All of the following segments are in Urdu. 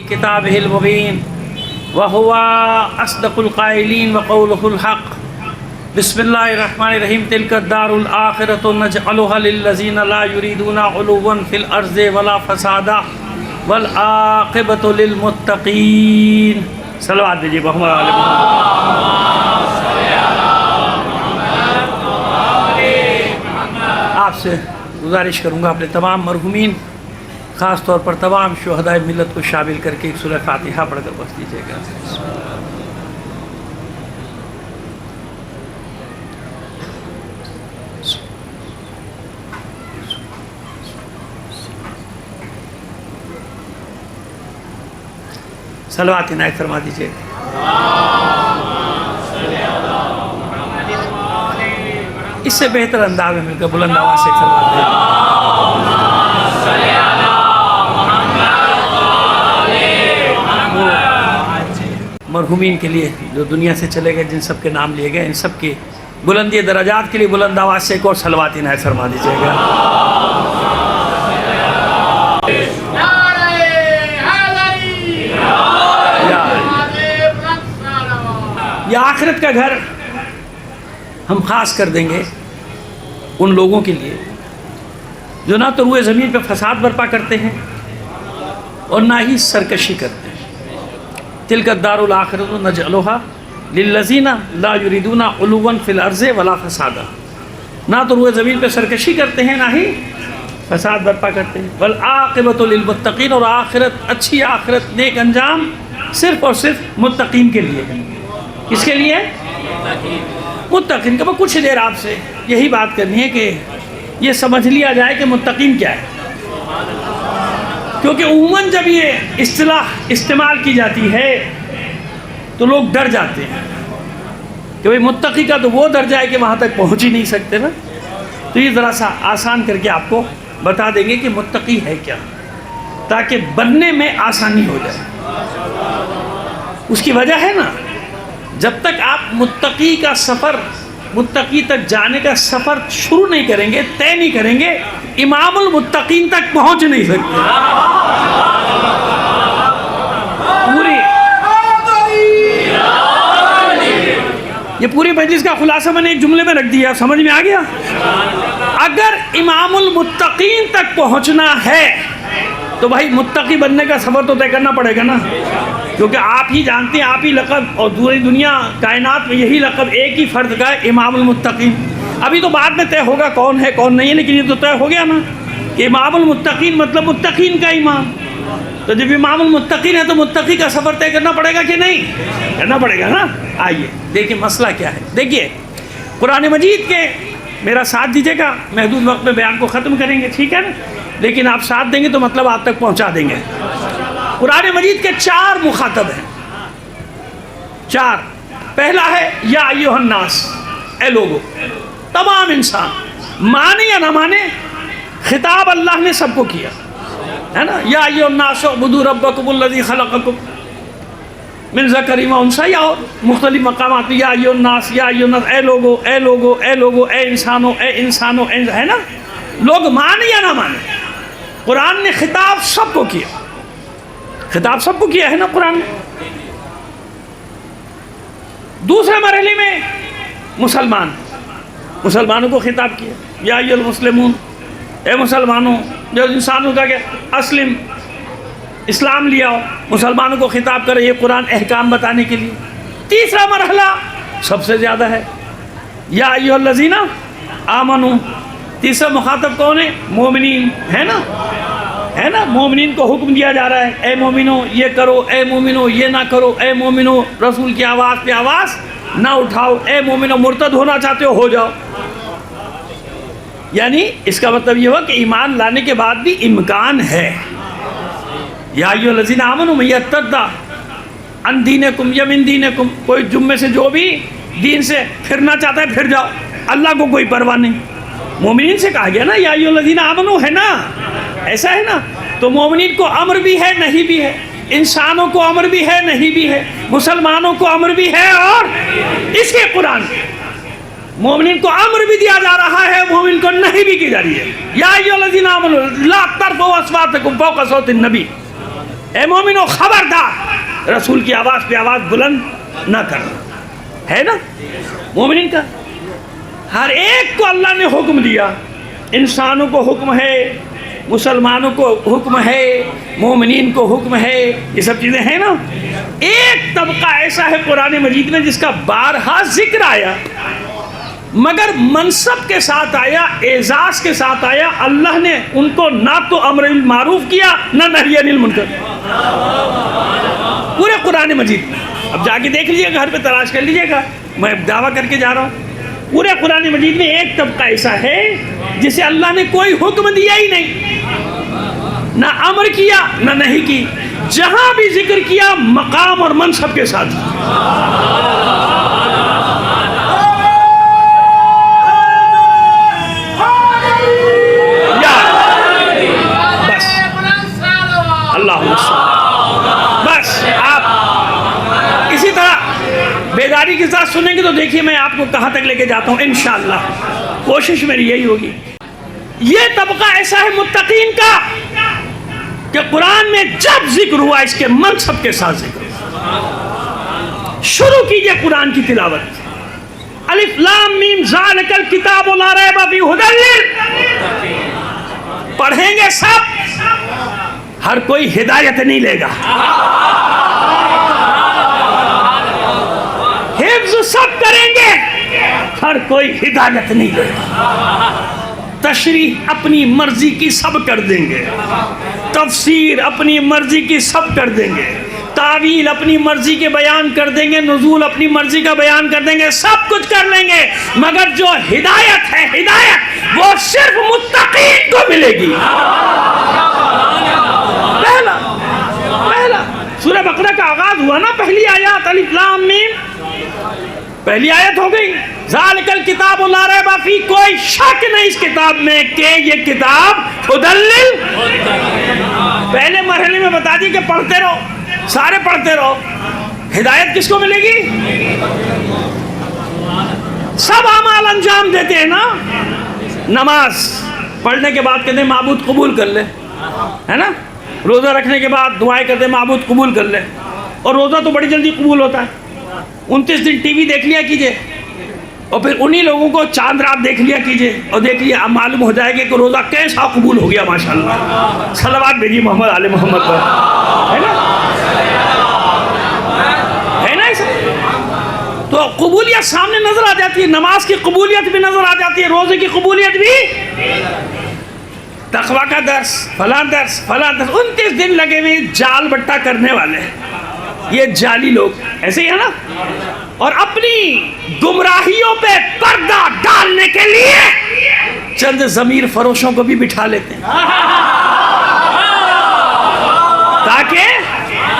کتابہ المبین وہو اصدق القائلین وقولہ الحق بسم اللہ الرحمن الرحیم تلک الدار الآخرۃ نجعلها للذین لا یریدون علوا فی الارض ولا فسادا والعاقبۃ للمتقین۔ صلوات دیجیے محمد علی محمد۔ آپ سے گزارش کروں گا اپنے تمام مرحومین، خاص طور پر تمام شہدائے ملت کو شامل کر کے ایک سورہ فاتحہ پڑھ کر بس دیجیے گا۔ صلوات عنایت فرما دیجیے۔ اس سے بہتر انداز میں مل کر بلند آواز سے فرما دیجیے۔ مرحومین کے لیے جو دنیا سے چلے گئے، جن سب کے نام لیے گئے، ان سب کی بلندی درجات کے لیے بلند آواز سے ایک اور صلوات عنایت فرما دیجیے گا۔ یہ آخرت کا گھر ہم خاص کر دیں گے ان لوگوں کے لیے جو نہ تو روئے زمین پہ فساد برپا کرتے ہیں اور نہ ہی سرکشی کرتے ہیں۔ تلک الدار الآخرۃ نجعلها للذین لا یریدون علوا فی الارض ولا فسادا، نہ تو روئے زمین پہ سرکشی کرتے ہیں نہ ہی فساد برپا کرتے ہیں۔ والعاقبۃ للمتقین، اور آخرت، اچھی آخرت، نیک انجام صرف اور صرف متقین کے لیے ہے۔ کس کے لیے؟ متقین۔ کہ کچھ دیر آپ سے یہی بات کرنی ہے کہ یہ سمجھ لیا جائے کہ متقین کیا ہے، کیونکہ عموماً جب یہ اصطلاح استعمال کی جاتی ہے تو لوگ ڈر جاتے ہیں کہ بھئی متقی کا تو وہ درجہ ہے کہ وہاں تک پہنچ ہی نہیں سکتے نا۔ تو یہ ذرا سا آسان کر کے آپ کو بتا دیں گے کہ متقی ہے کیا، تاکہ بننے میں آسانی ہو جائے۔ اس کی وجہ ہے نا، جب تک آپ متقی کا سفر، متقی تک جانے کا سفر شروع نہیں کریں گے، طے نہیں کریں گے، امام المتقین تک پہنچ نہیں سکتے۔ یہ پوری مجلس کا خلاصہ میں نے ایک جملے میں رکھ دیا، سمجھ میں آ گیا؟ اگر امام المتقین تک پہنچنا ہے تو بھائی متقی بننے کا سفر تو طے کرنا پڑے گا نا، کیونکہ آپ ہی جانتے ہیں، آپ ہی لقب، اور پوری دنیا کائنات میں یہی لقب ایک ہی فرد کا ہے، امام المتقین۔ ابھی تو بعد میں طے ہوگا کون ہے کون نہیں ہے، لیکن یہ تو طے ہو گیا نا کہ امام المتقین مطلب متقین کا امام۔ تو جب امام المتقین ہے تو متقی کا سفر طے کرنا پڑے گا کہ نہیں؟ کرنا پڑے گا نا۔ آئیے دیکھیں مسئلہ کیا ہے۔ دیکھیے قرآن مجید کے، میرا ساتھ دیجیے گا، محدود وقت میں بیان کو ختم کریں گے، ٹھیک ہے نا، لیکن آپ ساتھ دیں گے تو مطلب آپ تک پہنچا دیں گے۔ قرآن مجید کے 4 مخاطب ہیں، 4۔ پہلا ہے یا ایھا الناس، اے لوگو، تمام انسان، مانے یا نہ مانے، خطاب اللہ نے سب کو کیا ہے نا۔ یا ایھا الناس اعبدوا ربکم الذی خلقکم من ذکر و انثی، اور مختلف مقامات یا ایھا الناس، یا ایھا الناس، اے لوگو، اے لوگو، اے لوگو، اے انسانوں، اے انسانوں، ہے نا۔ لوگ مانے یا نہ مانے، قرآن نے خطاب سب کو کیا، خطاب سب کو کیا ہے نا قرآن نے۔ دوسرے مرحلے میں مسلمانوں کو خطاب کیا، یا ایھا المسلمون، اے مسلمانوں، جو انسانوں کا کہ اسلم، اسلام لیا ہو، مسلمانوں کو خطاب کرے یہ قرآن احکام بتانے کے لیے۔ تیسرا مرحلہ سب سے زیادہ ہے، یا ایھا الذین آمنوا، تیسرا مخاطب کون ہے؟ مومنین، ہے نا، ہے نا۔ مومنین کو حکم دیا جا رہا ہے، اے مومنو یہ کرو، اے مومنو یہ نہ کرو، اے مومنو رسول کی آواز پہ آواز نہ اٹھاؤ، اے مومنو مرتد ہونا چاہتے ہو جاؤ۔ یعنی اس کا مطلب یہ ہوا کہ ایمان لانے کے بعد بھی امکان ہے۔ یا ایھا الذین آمنوا من یرتد عن دینکم یا من دینکم، کوئی تم میں سے جو بھی دین سے پھرنا چاہتا ہے پھر جاؤ، اللہ کو کوئی پرواہ نہیں۔ مومنین سے کہا گیا نا یا ایھا الذین آمنوا، ہے نا، ایسا ہے نا۔ تو مومنین کو امر بھی ہے نہیں بھی ہے، انسانوں کو امر بھی ہے نہیں بھی ہے، مسلمانوں کو امر بھی ہے اور اس کے قرآن مومنین کو امر بھی دیا جا رہا ہے، مومن کو نہیں بھی کی جا رہی ہے۔ یا ایھا الذین آمنوا لا ترفعوا اصواتکم فوق صوت النبی، اے مومنو خبردار رسول کی آواز پہ آواز بلند نہ کرنا، ہے نا؟ مومنین کا ہر ایک کو اللہ نے حکم دیا، انسانوں کو حکم ہے، مسلمانوں کو حکم ہے، مومنین کو حکم ہے، یہ سب چیزیں ہیں نا۔ ایک طبقہ ایسا ہے قرآن مجید میں جس کا بارہا ذکر آیا مگر منصب کے ساتھ آیا، اعزاز کے ساتھ آیا، اللہ نے ان کو نہ تو امر بالمعروف کیا نہ نہی عن المنکر، پورے قرآن مجید میں۔ اب جا کے دیکھ لیجیے گا، گھر پہ تلاش کر لیجیے گا، میں دعویٰ کر کے جا رہا ہوں، پورے قرآن مجید میں ایک طبقہ ایسا ہے جسے اللہ نے کوئی حکم دیا ہی نہیں، نہ امر کیا نہ نہیں کی، جہاں بھی ذکر کیا مقام اور منصب کے ساتھ۔ بس آپ اسی طرح بیداری کے ساتھ سنیں گے تو دیکھیے میں آپ کو کہاں تک لے کے جاتا ہوں انشاءاللہ، کوشش میری یہی ہوگی۔ یہ طبقہ ایسا ہے متقین کا کہ قرآن میں جب ذکر ہوا اس کے منصب کے ساتھ ذکر ہوا۔ شروع کیجئے قرآن کی تلاوت، الف لام میم ذالک الکتاب لا ریب فیہ ھدی للمتقین، پڑھیں گے سب، ہر کوئی ہدایت نہیں لے گا، حفظ سب کریں گے، ہر کوئی ہدایت نہیں لے گا، تشریح اپنی مرضی کی سب کر دیں گے، تفسیر اپنی مرضی کی سب کر دیں گے، تعویل اپنی مرضی کے بیان کر دیں گے، نزول اپنی مرضی کا بیان کر دیں گے، سب کچھ کر لیں گے، مگر جو ہدایت ہے ہدایت وہ صرف متقین کو ملے گی۔ پہلا سورہ بقرہ کا آغاز ہوا نا، پہلی آیات الف لام میم، پہلی آیت ہو گئی ذالک الکتاب لا ریب فیہ، کوئی شک نہیں اس کتاب میں کہ یہ کتاب ھدی للمتقین۔ پہلے مرحلے میں بتا دی کہ پڑھتے رہو، سارے پڑھتے رہو، ہدایت کس کو ملے گی؟ سب اعمال انجام دیتے ہیں نا، نماز پڑھنے کے بعد کہتے ہیں معبود قبول کر لے، ہے نا؟ روزہ رکھنے کے بعد دعائیں کرتے ہیں معبود قبول کر لے، اور روزہ تو بڑی جلدی قبول ہوتا ہے، 29 دن ٹی وی دیکھ لیا کیجئے، اور پھر انہی لوگوں کو چاند رات دیکھ لیا کیجئے، اور دیکھ لیا اب معلوم ہو جائے گا کہ روزہ کیسا قبول ہو گیا ماشاءاللہ۔ صلوات بھیجیے محمد آل محمد پر، ہے نا؟ ہے نا ایسا؟ تو قبولیت سامنے نظر آ جاتی ہے، نماز کی قبولیت بھی نظر آ جاتی ہے، روزے کی قبولیت بھی، تقویٰ کا درس، فلاں درس، فلاں درس، 29 دن لگے ہوئے جال بٹا کرنے والے، یہ جعلی لوگ ایسے ہی ہے نا، اور اپنی گمراہیوں پہ پردہ ڈالنے کے لیے چند ضمیر فروشوں کو بھی بٹھا لیتے ہیں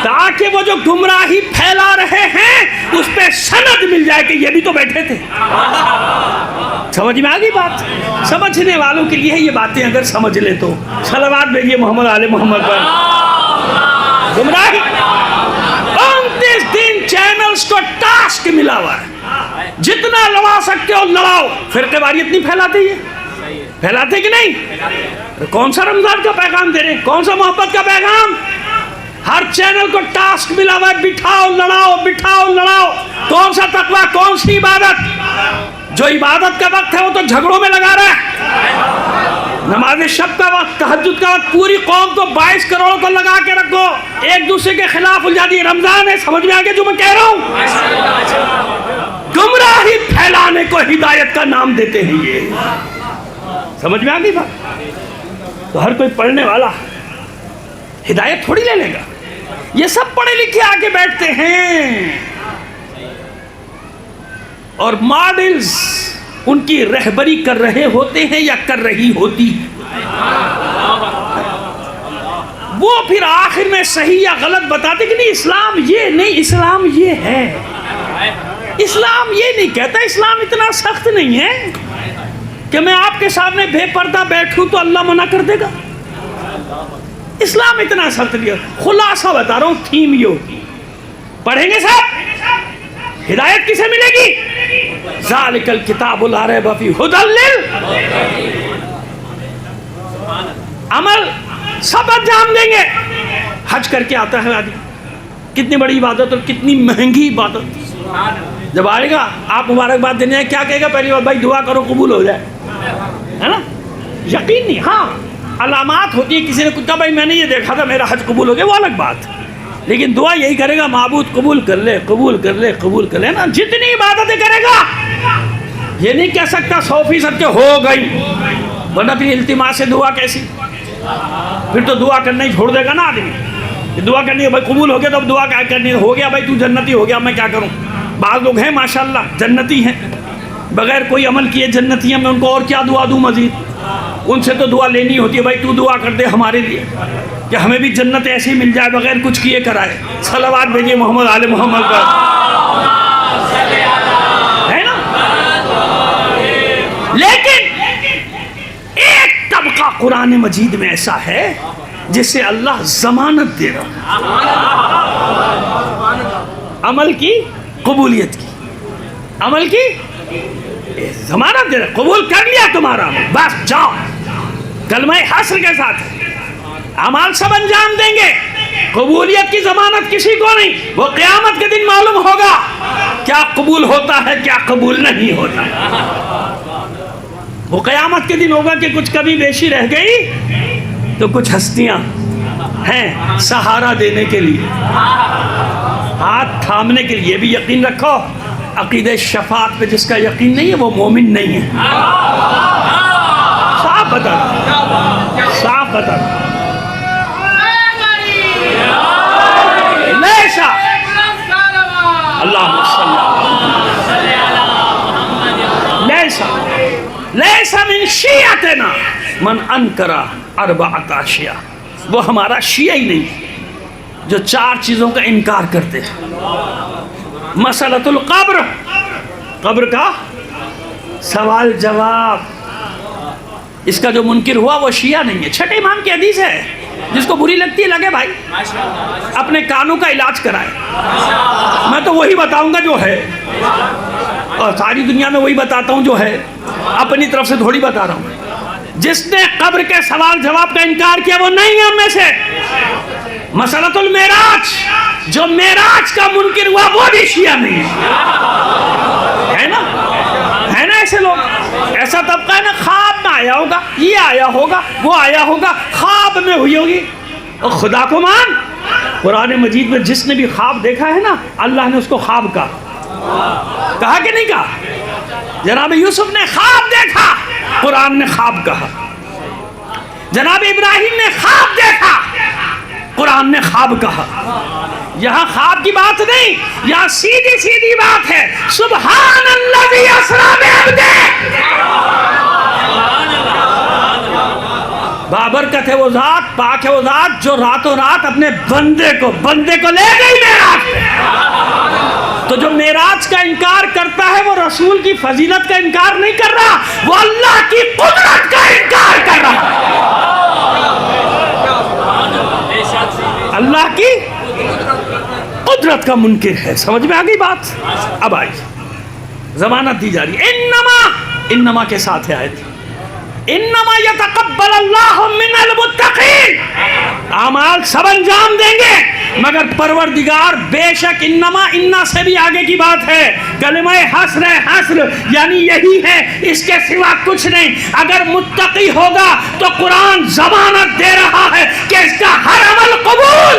تاکہ وہ جو گمراہی پھیلا رہے ہیں اس پہ سند مل جائے کہ یہ بھی تو بیٹھے تھے۔ سمجھ میں آگئی بات؟ سمجھنے والوں کے لیے یہ باتیں اگر سمجھ لیں تو صلوات بھیجیے محمد آل محمد پر۔ گمراہی 29 دن چینلز کو ٹاسک ملا ہوا ہے، جتنا لڑا سکتے ہو لڑاؤ، فرقے واریت نہیں پھیلاتے، یہ پھیلاتے کہ نہیں؟ کون سا رمضان کا پیغام دے رہے ہیں، کون سا محبت کا پیغام؟ ہر چینل کو ٹاسک ملا ہوا ہے، بٹھاؤ لڑاؤ، بٹھاؤ لڑاؤ، کون سا تقویٰ، کون سی عبادت؟ جو عبادت کا وقت ہے وہ تو جھگڑوں میں لگا رہا ہے، نماز شب کا وقت، تہجد کا وقت، پوری قوم کو 22 کروڑ کو لگا کے رکھو، ایک دوسرے کے خلاف الجھا دی، رمضان ہے، سمجھ میں آگے جو میں کہہ رہا ہوں؟ گمراہی پھیلانے کو ہدایت کا نام دیتے ہیں، یہ سمجھ میں آگئی بات؟ تو ہر کوئی پڑھنے والا ہدایت تھوڑی لے لے گا، یہ سب پڑھے لکھے آگے بیٹھتے ہیں، اور ماڈلز ان کی رہبری کر رہے ہوتے ہیں یا کر رہی ہوتی، وہ پھر آخر میں صحیح یا غلط بتاتے کہ نہیں اسلام یہ نہیں، اسلام یہ ہے، اسلام یہ نہیں کہتا، اسلام اتنا سخت نہیں ہے کہ میں آپ کے سامنے بے پردہ بیٹھوں تو اللہ منع کر دے گا، اسلام اتنا سخت نہیں ہے۔ خلاصہ بتا رہا ہوں، تھیم یہ ہوگی، پڑھیں گے صاحب، ہدایت کسے ملے گی؟ ذالک الکتاب لا ریب فیہ ھدی للمتقین، عمل سب انجام دیں گے، حج کر کے آتا ہے آدمی, کتنی بڑی عبادت اور کتنی مہنگی عبادت. جب آئے گا آپ مبارکباد دینے آئے, کیا کہے گا پہلی بار؟ بھائی دعا کرو قبول ہو جائے, ہے نا. یقین نہیں, ہاں علامات ہوتی ہے, کسی نے کہا بھائی میں نے یہ دیکھا تھا میرا حج قبول ہو گیا, وہ الگ بات, لیکن دعا یہی کرے گا معبود قبول کر لے, قبول کر لے, قبول کر لے نا. جتنی عبادتیں کرے گا یہ نہیں کہہ سکتا 100% کے ہو گئی, ورنہ پھر التماس سے دعا کیسی؟ پھر تو دعا کرنا ہی چھوڑ دے گا نا آدمی. دعا کرنی ہے بھائی قبول ہو گیا, تو اب دعا کیا کرنی ہے؟ ہو گیا بھائی تو جنتی ہو گیا, میں کیا کروں؟ بعض لوگ ہیں ماشاءاللہ جنتی ہیں, بغیر کوئی عمل کیے جنتی ہیں, میں ان کو اور کیا دعا دوں مزید؟ ان سے تو دعا لینی ہوتی ہے, بھائی تو دعا کر دے ہمارے لیے کہ ہمیں بھی جنت ایسی مل جائے بغیر کچھ کیے کرائے. صلوات بھیجیے محمد آل محمد پر, ہے نا. لیکن ایک طبقہ قرآن مجید میں ایسا ہے جس سے اللہ ضمانت دے رہا, عمل کی قبولیت کی, عمل کی ضمانت دے رہا, قبول کر لیا تمہارا بس جاؤ. کلمہ حسر کے ساتھ اعمال سب انجام دیں گے, قبولیت کی ضمانت کسی کو نہیں. وہ قیامت کے دن معلوم ہوگا کیا قبول ہوتا ہے کیا قبول نہیں ہوتا. وہ قیامت کے دن ہوگا کہ کچھ کمی بیشی رہ گئی تو کچھ ہستیاں ہیں سہارا دینے کے لیے, ہاتھ تھامنے کے لیے. بھی یقین رکھو عقیدہ شفاعت پہ جس کا یقین نہیں ہے وہ مومن نہیں ہے. صاف بتا, صاف بتا. لیسا اللہم صلی لیسا لیسا من شیعتنا من انکرہ اربعۃ اشیاء. وہ ہمارا شیعہ ہی نہیں جو 4 چیزوں کا انکار کرتے ہیں. مسئلۃ القبر, قبر کا سوال جواب, اس کا جو منکر ہوا وہ شیعہ نہیں ہے. چھٹے امام کی حدیث ہے, جس کو بری لگتی ہے لگے بھائی اپنے کانوں کا علاج کرائے. میں تو وہی بتاؤں گا جو ہے, اور ساری دنیا میں وہی بتاتا ہوں جو ہے, اپنی طرف سے تھوڑی بتا رہا ہوں. جس نے قبر کے سوال جواب کا انکار کیا وہ نہیں ہے ہم میں سے. مسئلۃ المعراج, جو معراج کا منکر ہوا وہ بھی شیعہ نہیں ہے نا. ہے نا ایسے لوگ, ایسا طبقہ ہے نا, خواب میں آیا ہوگا, یہ آیا ہوگا, وہ آیا ہوگا, خواب میں ہوئی ہوگی. اور خدا کو مان, قرآن مجید میں جس نے بھی خواب دیکھا ہے نا اللہ نے اس کو خواب کہا کہ نہیں کہا؟ جناب یوسف نے خواب دیکھا, قرآن نے خواب کہا. جناب ابراہیم نے خواب دیکھا, قرآن نے خواب کہا. یہاں خواب کی بات نہیں, یہاں سیدھی سیدھی بات ہے. سبحان الذی اسریٰ بعبدہ, بابرکت ہے وہ ذات, پاک ہے وہ ذات جو راتوں رات اپنے بندے کو لے گئی معراج پہ. تو جو معراج کا انکار کرتا ہے وہ رسول کی فضیلت کا انکار نہیں کر رہا, وہ اللہ کی قدرت کا انکار کر رہا. اللہ کی قدرت کا منکر ہے. سمجھ میں آ گئی بات؟ اب آئی ضمانت دی جا رہی ہے. انما کے ساتھ ہے آیت, انما یتقبل اللہ من المتقین. اعمال سب انجام دیں گے مگر پروردگار بے شک انما سے بھی آگے کی بات ہے. کلمہ حسر ہے, حسر یعنی یہی ہے, اس کے سوا کچھ نہیں. اگر متقی ہوگا تو قرآن ضمانت دے رہا ہے کہ اس کا ہر عمل قبول.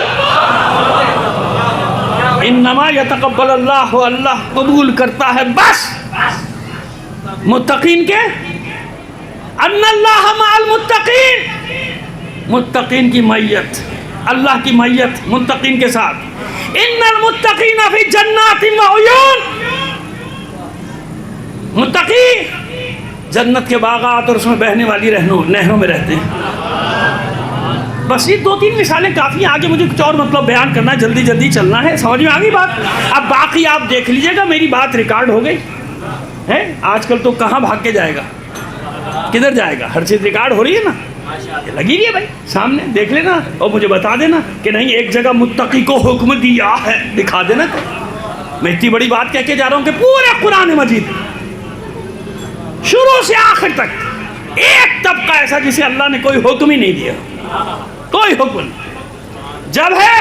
انما یتقبل اللہ, اللہ قبول کرتا ہے بس متقین کے. ان اللہ مع المتقین, متقین کی معیت, اللہ کی معیت متقین کے ساتھ. ان المتقین فی جنات و عیون, متقی جنت کے باغات اور اس میں بہنے والی نہروں میں رہتے ہیں. بس یہ 2-3 مثالیں کافی ہیں, آگے مجھے کچھ اور مطلب بیان کرنا ہے, جلدی جلدی چلنا ہے. سمجھ میں آ گئی بات؟ اب باقی آپ دیکھ لیجئے گا, میری بات ریکارڈ ہو گئی ہے. آج کل تو کہاں بھاگ کے جائے گا, کدھر جائے گا, ہر چیز ریکارڈ ہو رہی ہے نا, لگی رہی ہے بھائی سامنے, دیکھ لینا اور مجھے بتا دینا کہ نہیں ایک جگہ متقی کو حکم دیا ہے, دکھا دینا. میں اتنی بڑی بات کہہ کے جا رہا ہوں کہ پورے قرآن مجید شروع سے آخر تک ایک طبقہ ایسا جسے اللہ نے کوئی حکم ہی نہیں دیا, کوئی حکم نہیں. جب ہے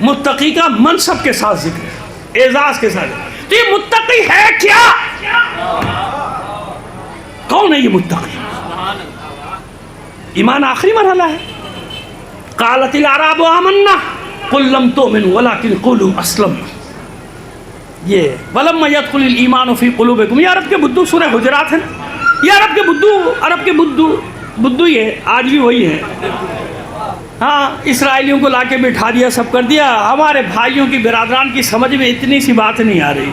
متقی کا منصب کے ساتھ ذکر، اعزاز کے ساتھ. تو یہ متقی ہے کیا؟ کون ہے یہ متقی؟ ایمان آخری مرحلہ ہے. قالت الاعراب آمنا قل لم تؤمنوا ولكن قولوا اسلمنا. یہ ولما يدخل الايمان في قلوبكم. یہ عرب کے بدو، سورہ حجرات ہے نا. یہ عرب کے بدو، عرب کے بدو یہ آج بھی وہی ہے. ہاں اسرائیلیوں کو لا کے بٹھا دیا، سب کر دیا. ہمارے بھائیوں کی برادران کی سمجھ میں اتنی سی بات نہیں آ رہی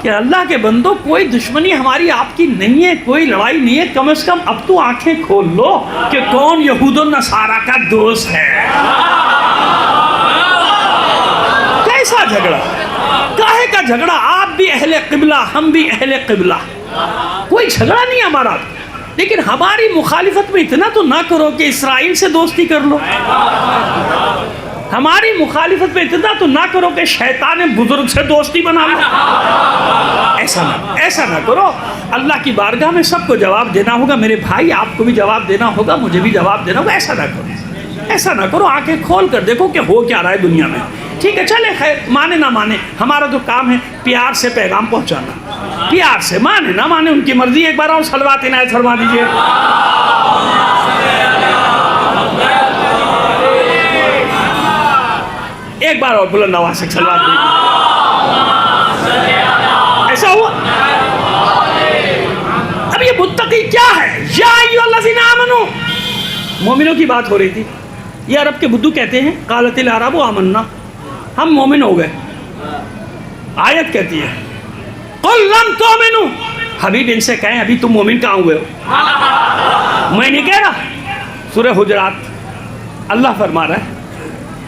کہ اللہ کے بندوں کوئی دشمنی ہماری آپ کی نہیں ہے، کوئی لڑائی نہیں ہے. کم از کم اب تو آنکھیں کھول لو کہ کون یہود و نصارہ کا دوست ہے. کیسا جھگڑا، کاہے کا جھگڑا؟ آپ بھی اہل قبلہ، ہم بھی اہل قبلہ، کوئی جھگڑا نہیں ہمارا. لیکن ہماری مخالفت میں اتنا تو نہ کرو کہ اسرائیل سے دوستی کر لو. ہماری مخالفت میں اتنا تو نہ کرو کہ شیطان بزرگ سے دوستی بنا لو. ایسا نہ کرو. اللہ کی بارگاہ میں سب کو جواب دینا ہوگا. میرے بھائی آپ کو بھی جواب دینا ہوگا، مجھے بھی جواب دینا ہوگا. ایسا نہ کرو، ایسا نہ کرو. آنکھیں کھول کر دیکھو کہ ہو کیا رہا ہے دنیا میں. ٹھیک ہے چلے خیر، مانے نہ مانے ہمارا تو کام ہے پیار سے پیغام پہنچانا. پیار سے، مانے نہ مانے ان کی مرضی. ایک بار اور صلوات عنایت فرما دیجیے. ایک بار اور بلند آواز سے صلوات دیجیے. ایسا ہوا. اب یہ متقی کیا ہے؟ یا ایھا الذین آمنوا، مومنوں کی بات ہو رہی تھی. یہ عرب کے بدو کہتے ہیں قالت الاعراب آمنا، ہم مومن ہو گئے. آیت کہتی ہے قل لم تؤمنوا، حبیب ان سے کہیں ابھی تم مومن کہاں ہوئے ہو؟ میں نہیں کہہ رہا. سورہ حجرات اللہ فرما رہا ہے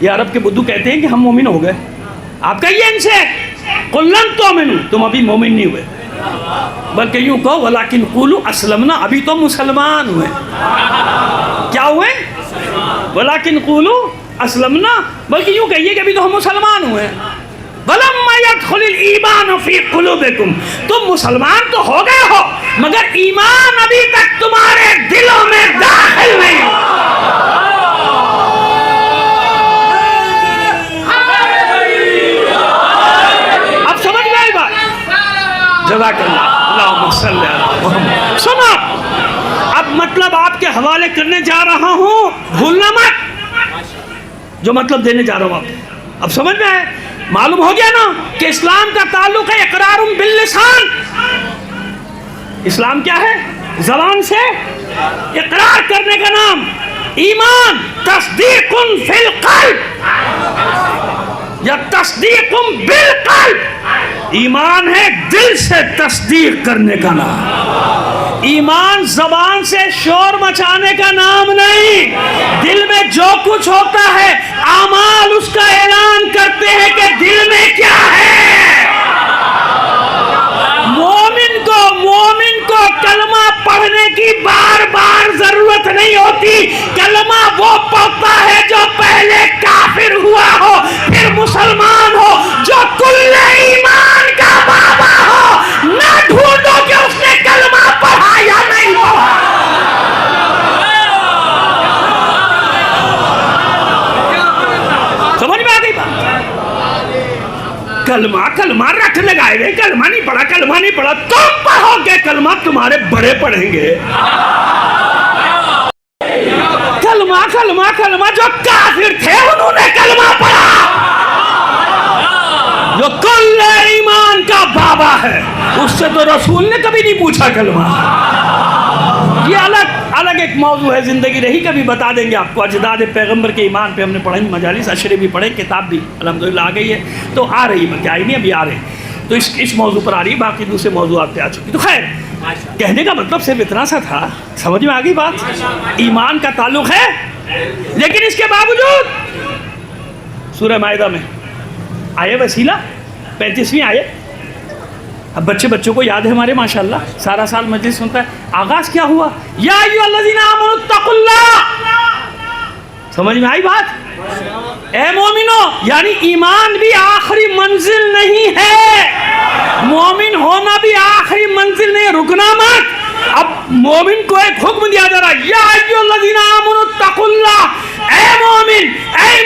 یہ عرب کے بدو کہتے ہیں کہ ہم مومن ہو گئے. آپ کہیے ان سے قل لم تؤمنوا، تم ابھی مومن نہیں ہوئے، بلکہ یوں کہو ولکن قولوا اسلمنا، ابھی تو مسلمان ہوئے. کیا ہوئے؟ ولکن قولوا اسلمنا، بلکہ یوں کہیے کہ ابھی تو ہم مسلمان ہوئے. ولما يدخل الايمان في قلوبكم، تم مسلمان تو ہو گئے ہو مگر ایمان ابھی تک تمہارے دلوں میں داخل نہیں. اب سمجھ گئے بات؟ جزاک اللہ، اللہم صلی علی محمد. سنو اب مطلب آپ کے حوالے کرنے جا رہا ہوں، بھولنا مت جو مطلب دینے جا رہا ہوں. آپ اب سمجھ میں آئے؟ معلوم ہو گیا نا کہ اسلام کا تعلق ہے اقرار باللسان. اسلام کیا ہے؟ زبان سے اقرار کرنے کا نام. ایمان تصدیق فی القلب یا تصدیق بالقلب. ایمان ہے دل سے تصدیق کرنے کا نام. ایمان زبان سے شور مچانے کا نام نہیں. دل میں جو کچھ ہوتا ہے اعمال اس کا اعلان کرتے ہیں کہ دل میں کیا ہے. مومن کو کلمہ پڑھنے کی بار بار ضرورت نہیں ہوتی. کلمہ وہ پڑھتا ہے جو پہلے کافر ہوا ہو پھر مسلمان ہو، جو کل ایمان کا بابا ہو. نہ ڈھونڈو کہ اس نے کلمہ پڑھا یا نہیں پڑھا. سمجھ میں آ گئی بات؟ کلمہ رٹ لگائے گئے، کلمہ نہیں پڑھا. تم پڑھو گے کلمہ، تمہارے بڑے پڑھیں گے. کلمہ جو کافر تھے انہوں نے کلمہ پڑھا. جو کل ایمان کا بابا ہے اس سے تو رسول نے کبھی نہیں پوچھا کلمہ. یہ الگ ایک موضوع ہے، زندگی رہی کبھی بتا دیں گے آپ کو. اجداد پیغمبر کے ایمان پہ ہم نے پڑھا، مجالس اشرے بھی پڑھے، کتاب بھی الحمدللہ آ گئی ہے. تو آ رہی ہے، کیا آئی نہیں ابھی آ رہی. تو اس موضوع پر آ رہی ہے، باقی دوسرے موضوعات پہ آ چکی. تو خیر کہنے کا مطلب صرف اتنا سا تھا. سمجھ میں آ گئی بات؟ ایمان کا تعلق ہے. لیکن اس کے باوجود سورہ مائدہ میں آیے وسیلہ 35ویں آیت. اب بچوں کو یاد ہے ہمارے ماشاءاللہ، سارا سال مجلس سنتا ہے. آغاز کیا ہوا؟ یا ایھا الذین آمنوا اتقوا اللہ. سمجھ میں آئی بات؟ اے مومنو، یعنی ایمان بھی آخری منزل نہیں ہے. مومن ہونا بھی آخری منزل نہیں ہے، رکنا مت. اب مومن کو ایک حکم دیا جا رہا ہے، یا ایھا الذین آمنوا اتقوا اللہ. اے مومن، اے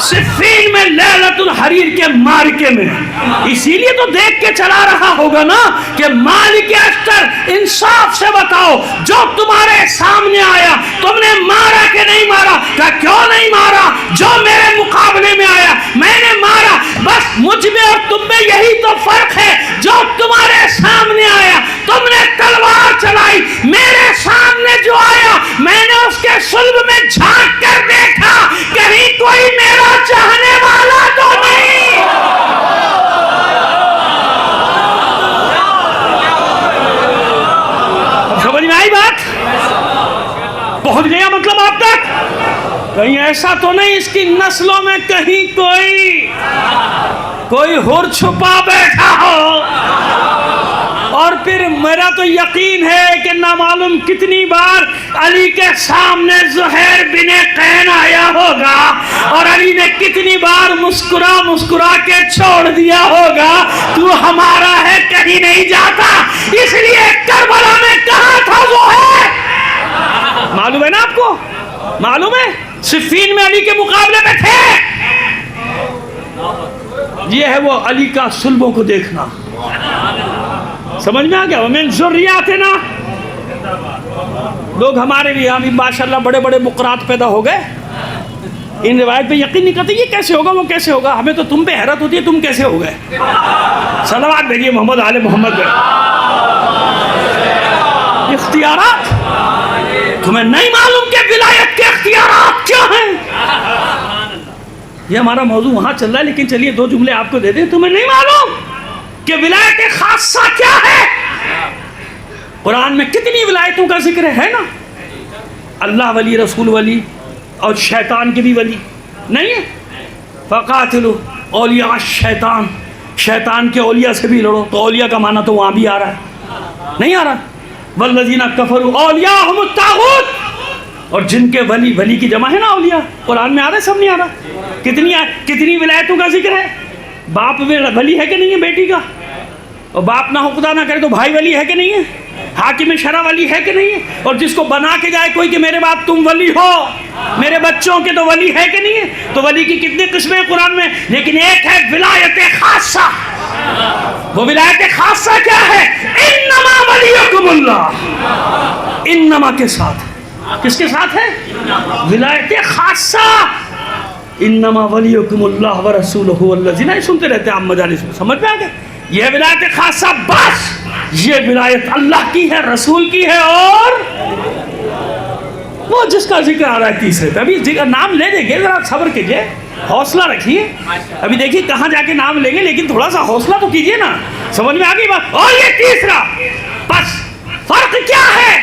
صفین میں لیلۃ الحریر کے مارکے میں. اسی لیے تو دیکھ کے چلا رہا ہوگا نا کہ مالک اشتر انصاف سے بتاؤ جو تمہارے سامنے آیا تم نے مارا کہ نہیں مارا؟ کہا کیوں نہیں مارا؟ جو میرے مقابلے میں آیا میں نے مارا. بس مجھ میں اور تم میں یہی تو فرق ہے. جو تمہارے سامنے آیا تم نے تلوار چلائی، میرے سامنے جو آیا میں نے اس کے صلب میں جھانک کر دیکھا کہیں کوئی میرا چاہنے والا تو نہیں. سمجھ میں آئی بات؟ پہنچ گیا مطلب آپ تک؟ کہیں ایسا تو نہیں اس کی نسلوں میں کہیں کوئی ہر چھپا بیٹھا ہو. اور پھر میرا تو یقین ہے کہ نہ معلوم کتنی بار علی کے سامنے زہیر بن قین آیا ہوگا اور علی نے کتنی بار مسکرا کے چھوڑ دیا ہوگا تو ہمارا ہے کہیں نہیں جاتا. اس لیے کربلا میں کہاں تھا زہیر؟ معلوم ہے نا آپ کو؟ معلوم ہے صفین میں علی کے مقابلے میں تھے. یہ ہے وہ علی کا صلبوں کو دیکھنا. سمجھ میں آ گیا؟ ومن ذریاتنا. لوگ ہمارے بھی یہاں بھی ماشاءاللہ بڑے بڑے بقرات پیدا ہو گئے. ان روایت پہ یقین نہیں کرتے یہ کیسے ہوگا وہ کیسے ہوگا. ہمیں تو تم پہ حیرت ہوتی ہے تم کیسے ہو گئے. صلوات بھیجیے محمد آل محمد پہ. اختیارات تمہیں نہیں معلوم کہ ولایت کے اختیارات کیا ہیں؟ یہ ہمارا موضوع وہاں چل رہا ہے لیکن چلیے دو جملے آپ کو دے دیں. تمہیں نہیں معلوم کہ ولایت خاصہ کیا ہے؟ قرآن میں کتنی ولایتوں کا ذکر ہے نا. اللہ ولی، رسول ولی اور شیطان کے بھی ولی نہیں ہے. فقاتلوا اولیاء الشیطان. شیطان کے اولیاء سے بھی لڑو. تو اولیاء کا معنی تو وہاں بھی آ رہا ہے نہیں آ رہا؟ والذین کفروا اولیاءہم الطاغوت. اور جن کے ولی کی جمع ہے نا اولیاء. قرآن میں آ رہا ہے سب نہیں آ رہا؟ کتنی ولایتوں کا ذکر ہے. باپ ولی ہے کہ نہیں ہے بیٹی کا؟ اور باپ نہ ہو خدا نہ کرے تو بھائی ولی ہے کہ نہیں ہے؟ حاکم شرع ولی ہے کہ نہیں ہے؟ اور جس کو بنا کے جائے کوئی کہ میرے باپ تم ولی ہو میرے بچوں کے تو ولی ہے کہ نہیں ہے؟ تو ولی کی کتنی قسمیں ہیں قرآن میں، لیکن ایک ہے ولایت خاصہ. وہ ولایت خاصہ کیا ہے؟ انما ولیکم اللہ. انما کے ساتھ کس کے ساتھ ہے؟ ولایت خاصہ. انما ولیکم اللہ ورسولہ والذین. سنتے رہتے ہیں آپ مجالس میں. سمجھ میں آ گئے؟ یہ ولایت خاصہ بس یہ ولایت اللہ کی ہے، رسول کی ہے اور وہ جس کا ذکر آ رہا ہے تیسرے پہ. ابھی ذکر نام لے دیں گے، ذرا صبر کیجئے، حوصلہ رکھیے. ابھی دیکھیے کہاں جا کے نام لیں گے لیکن تھوڑا سا حوصلہ تو کیجئے نا. سمجھ میں آ گئی بات؟ اور یہ تیسرا بس فرق کیا ہے؟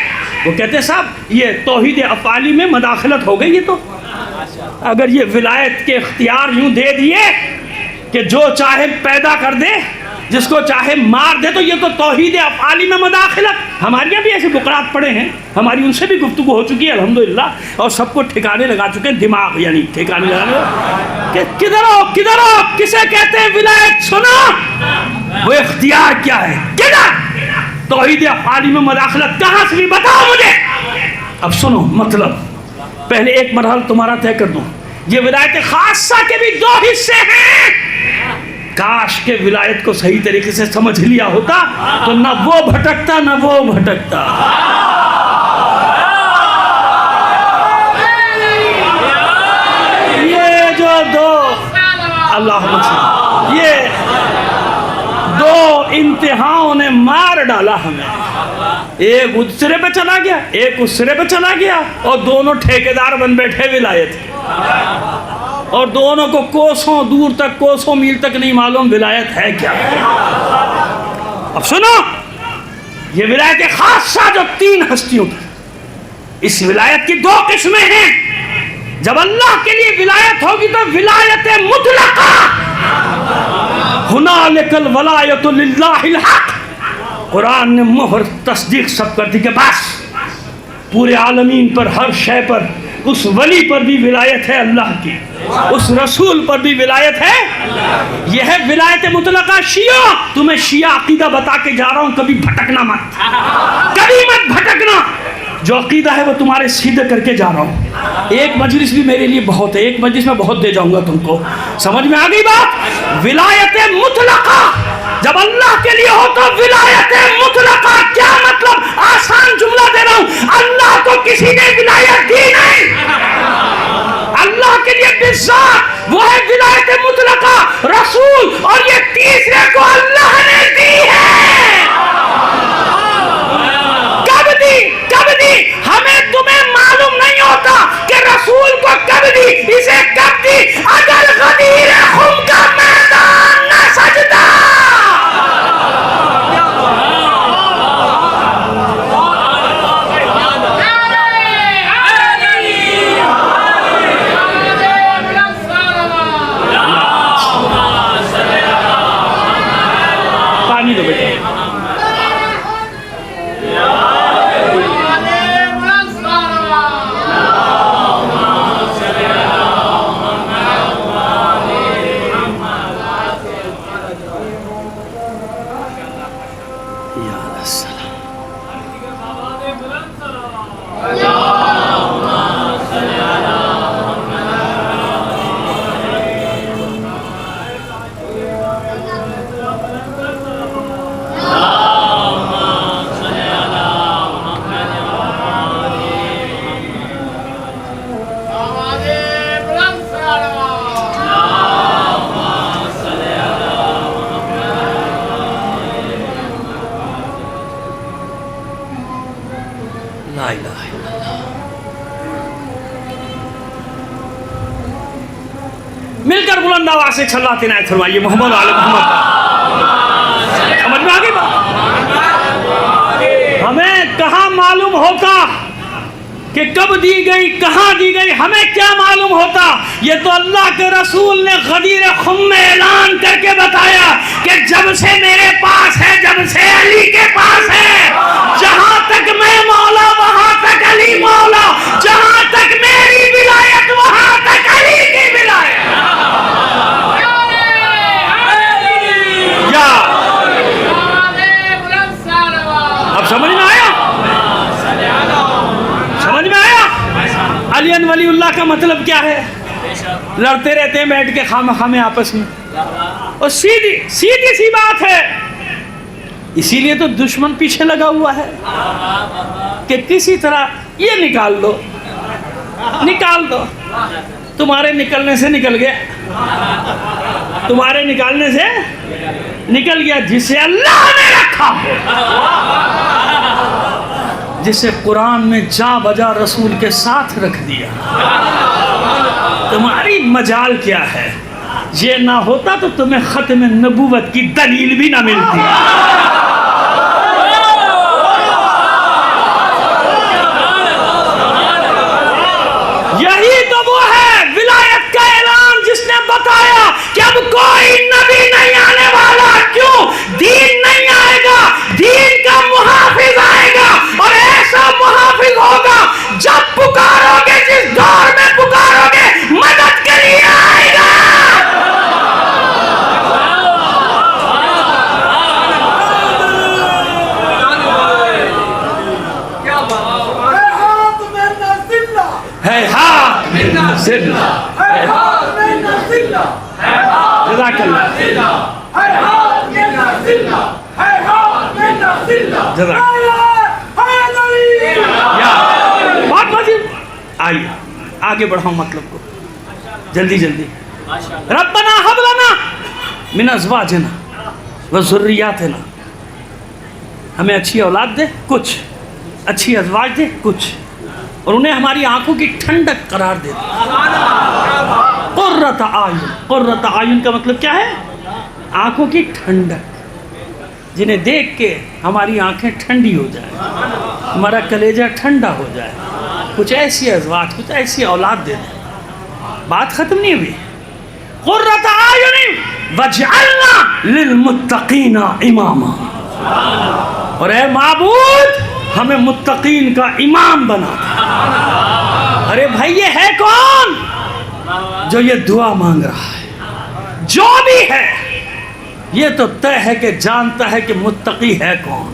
وہ کہتے ہیں صاحب یہ توحید افعالی میں مداخلت ہو گئی. یہ تو اگر یہ ولایت کے اختیار یوں دے دیے کہ جو چاہے پیدا کر دے جس کو چاہے مار دے تو یہ تو توحید افعالی میں مداخلت. ہمارے یہاں بھی ایسے بقرات پڑے ہیں، ہماری ان سے بھی گفتگو ہو چکی ہے الحمدللہ اور سب کو ٹھکانے لگا چکے ہیں. دماغ یعنی ٹھکانے لگانے کہ کدھر ہو کسے کہتے ہیں ولایت. سنا وہ اختیار کیا ہے؟ کدھر توحید افعالی میں مداخلت کہاں سے بھی بتاؤ مجھے. اب سنو مطلب پہلے ایک مرحلہ تمہارا طے کر دوں. یہ ولایت خاصہ کے بھی دو حصے ہیں. کاش کے ولایت کو صحیح طریقے سے سمجھ لیا ہوتا تو نہ وہ بھٹکتا نہ وہ بھٹکتا. یہ جو دو اللہ یہ دو انتہاؤں نے مار ڈالا ہمیں. ایک اس سرے پہ چلا گیا ایک اس سرے پہ چلا گیا اور دونوں ٹھیکیدار بن بیٹھے ولایت کے. اور دونوں کو کوسوں دور تک کوسوں میل تک نہیں معلوم ولایت ہے کیا. اب سنو یہ ولایت خاصہ جو تین ہستیوں کی، اس ولایت کی دو قسمیں ہیں. جب اللہ کے لیے ولایت ہوگی تو ولایت مطلقہ. ہنالک الولایۃ للہ الحق. قرآن نے مہر تصدیق سب کر دی کہ بس پورے عالمین پر ہر شے پر اس ولی پر بھی ولایت ہے اللہ کی، اس رسول پر بھی ولایت ہے. یہ ہے ولایت مطلقہ. شیعہ تمہیں شیعہ عقیدہ بتا کے جا رہا ہوں، کبھی بھٹکنا مت، کبھی مت بھٹکنا. جو عقیدہ ہے وہ تمہارے سیدھے کر کے جا رہا ہوں. ایک مجلس بھی میرے لیے بہت ہے, ایک مجلس میں بہت دے جاؤں گا تم کو. سمجھ میں آ گئی بات؟ ولایت مطلقہ جب اللہ کے لیے ہو تو ولایت مطلقہ کیا مطلب؟ آسان جملہ دے رہا ہوں, اللہ کو کسی نے ولایت دی نہیں. اللہ کے لیے بالذات وہ ہے ولایت مطلقہ, رسول, اور یہ تیسرے کو اللہ نے دی ہے. کب دی ہمیں تمہیں معلوم نہیں ہوتا کہ رسول کو کب دی, اسے کب دی. اگر غدیر خم کا میدان نہ سجدہ, پانی دو بیٹا. مل کر بلند آواز سے صلوات عنایت فرمائیے محمد آل محمد. سمجھ میں آگئی بات؟ ہمیں کہاں معلوم ہوتا کہ کب دی گئی, کہاں دی گئی, ہمیں کیا معلوم ہوتا؟ یہ تو اللہ کے رسول نے غدیر خم میں اعلان کر کے بتایا کہ جب سے میرے پاس ہے, جب سے علی کے پاس ہے, جہاں تک میں مولا وہاں تک علی مولا, جہاں تک میری ولایت وہاں تک علی کی ولایت. اب سمجھ میں آیا؟ سمجھ میں آیا علی ولی اللہ کا مطلب کیا ہے؟ لڑتے رہتے ہیں بیٹھ کے خامخواہ میں آپس میں, اور سیدھی سی بات ہے. اسی لیے تو دشمن پیچھے لگا ہوا ہے کہ کسی طرح یہ نکال دو. تمہارے نکلنے سے نکل گیا, تمہارے نکالنے سے نکل گیا. جسے اللہ نے رکھا ہو, جسے قرآن میں جا بجا رسول کے ساتھ رکھ دیا, تمہاری مجال کیا ہے؟ یہ نہ ہوتا تو تمہیں ختم نبوت کی دلیل بھی نہ ملتی. یہی تو وہ ہے ولایت کا اعلان جس نے بتایا کہ اب کوئی نبی نہیں آنے والا. کیوں؟ دین نہیں آئے گا, دین کا محافظ آئے گا, اور ایسا محافظ ہوگا جب پکارو گے, جس دور میں پکارو گے مدد کے لیے آئے گا. جزاک اللہ. بات واجب. آئیے آگے بڑھاؤں مطلب کو جلدی جلدی. ربنا ہب لنا من ازواجنا وذریاتنا, ہمیں اچھی اولاد دے کچھ, اچھی ازواج دے کچھ, اور انہیں ہماری آنکھوں کی ٹھنڈک قرار دے. قرۃ اعین, قرۃ اعین کا مطلب کیا ہے؟ آنکھوں کی ٹھنڈک, جنہیں دیکھ کے ہماری آنکھیں ٹھنڈی ہو جائیں, ہمارا کلیجہ ٹھنڈا ہو جائے. کچھ ایسی ازواج, کچھ ایسی اولاد دے دیں. بات ختم نہیں ہوئی. قرۃ اعین وجعلنا للمتقین اماما, اور اے معبود ہمیں متقین کا امام بنا. ارے بھائی یہ ہے کون جو یہ دعا مانگ رہا ہے؟ جو بھی ہے یہ تو طے ہے کہ جانتا ہے کہ متقی ہے کون.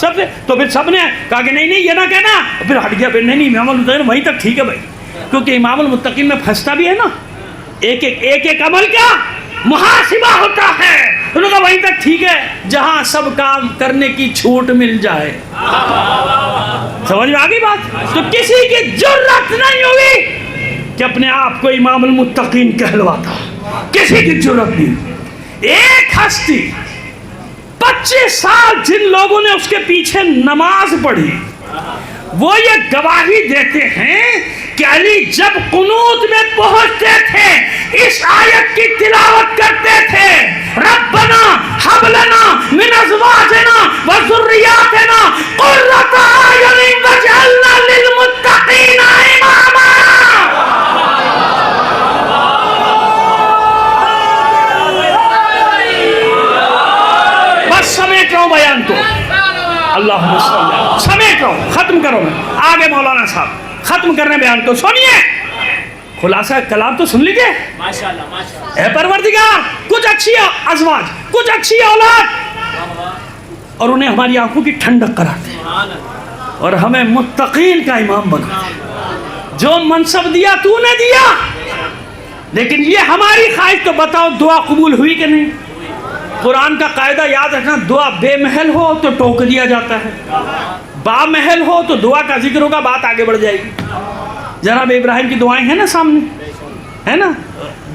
سب سے. تو پھر سب نے کہا کہ نہیں یہ نہ کہنا, پھر ہٹ گیا, پھر نہیں امام المتقین وہیں تک ٹھیک ہے بھائی, کیونکہ امام المتقین میں پھنستا بھی ہے نا, ایک عمل کا محاسبہ ہوتا ہے. انہوں نے کہا وہیں تک ٹھیک ہے جہاں سب کام کرنے کی چھوٹ مل جائے. سمجھ میں آ گئی بات؟ تو کسی کی جرات نہیں ہوئی کہ اپنے آپ کو امام المتقین کہلواتا, کسی کی جرات نہیں. ایک ہستی 25 سال جن لوگوں نے اس کے پیچھے نماز پڑھی, وہ یہ گواہی دیتے ہیں کہ علی جب قنوت میں پہنچتے تھے اس آیت کی تلاوت کرتے تھے, ربنا ہب لنا من ازواجنا وذریاتنا قرۃ اعین واجعلنا للمتقین اماما. بس سمیٹ رہا ہوں بیان کو, اللہم صلی اللہ, سمیٹ رہا ہوں, ختم کرو. میں آگے مولانا صاحب ختم کرنے بیان کو, سنیے خلاصہ کلام تو سن لیجیے. اے پروردگار, کچھ اچھی ازواج, کچھ اچھی اولاد, اور انہیں ہماری آنکھوں کی ٹھنڈک قرار دے, اور ہمیں متقین کا امام بنا. جو منصب دیا تو نے دیا, لیکن یہ ہماری خواہش. تو بتاؤ دعا قبول ہوئی کہ نہیں؟ قرآن کا قاعدہ یاد رکھنا, دعا بے محل ہو تو ٹوک دیا جاتا ہے, با محل ہو تو دعا کا ذکر ہوگا, بات آگے بڑھ جائے گی. جناب ابراہیم کی دعائیں ہیں نا سامنے, ہے نا,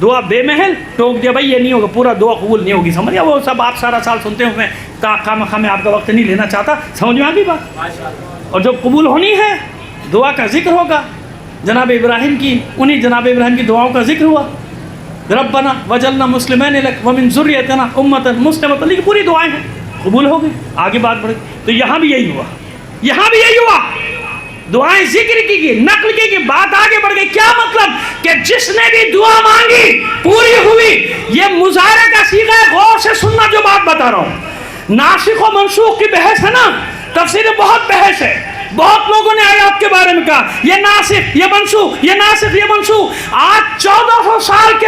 دعا بے محل ٹوک دیا بھائی یہ نہیں ہوگا, پورا دعا قبول نہیں ہوگی. سمجھ گیا, وہ سب آپ سارا سال سنتے ہوئے, خواہ میں آپ کا وقت نہیں لینا چاہتا. سمجھ میں آ گئی بات؟ اور جب قبول ہونی ہے دعا کا ذکر ہوگا. جناب ابراہیم کی, انہی جناب ابراہیم کی دعاؤں کا ذکر ہوا, ربنا وجعلنا مسلمین لک ومن ذریتنا امۃ مسلمۃ, لیکن پوری دعائیں ہیں, قبول ہو گئی. آگے بات بڑھے تو یہاں بھی یہی ہوا, یہاں بھی یہی ہوا, دعائیں ذکر کی گئی, نقل کی گئی, بات آگے بڑھ گئی. کیا مطلب کہ جس نے بھی دعا مانگی پوری ہوئی. یہ مظاہرے کا صیغہ ہے, غور سے سننا جو بات بتا رہا ہوں. ناسخ و منسوخ کی بحث ہے نا, تفسیر میں بہت بحث ہے, بہت لوگوں نے آیات کے بارے میں کہا یہ ناسخ یہ منسوخ, یہ ناسخ یہ منسوخ. آج 1400 سال کے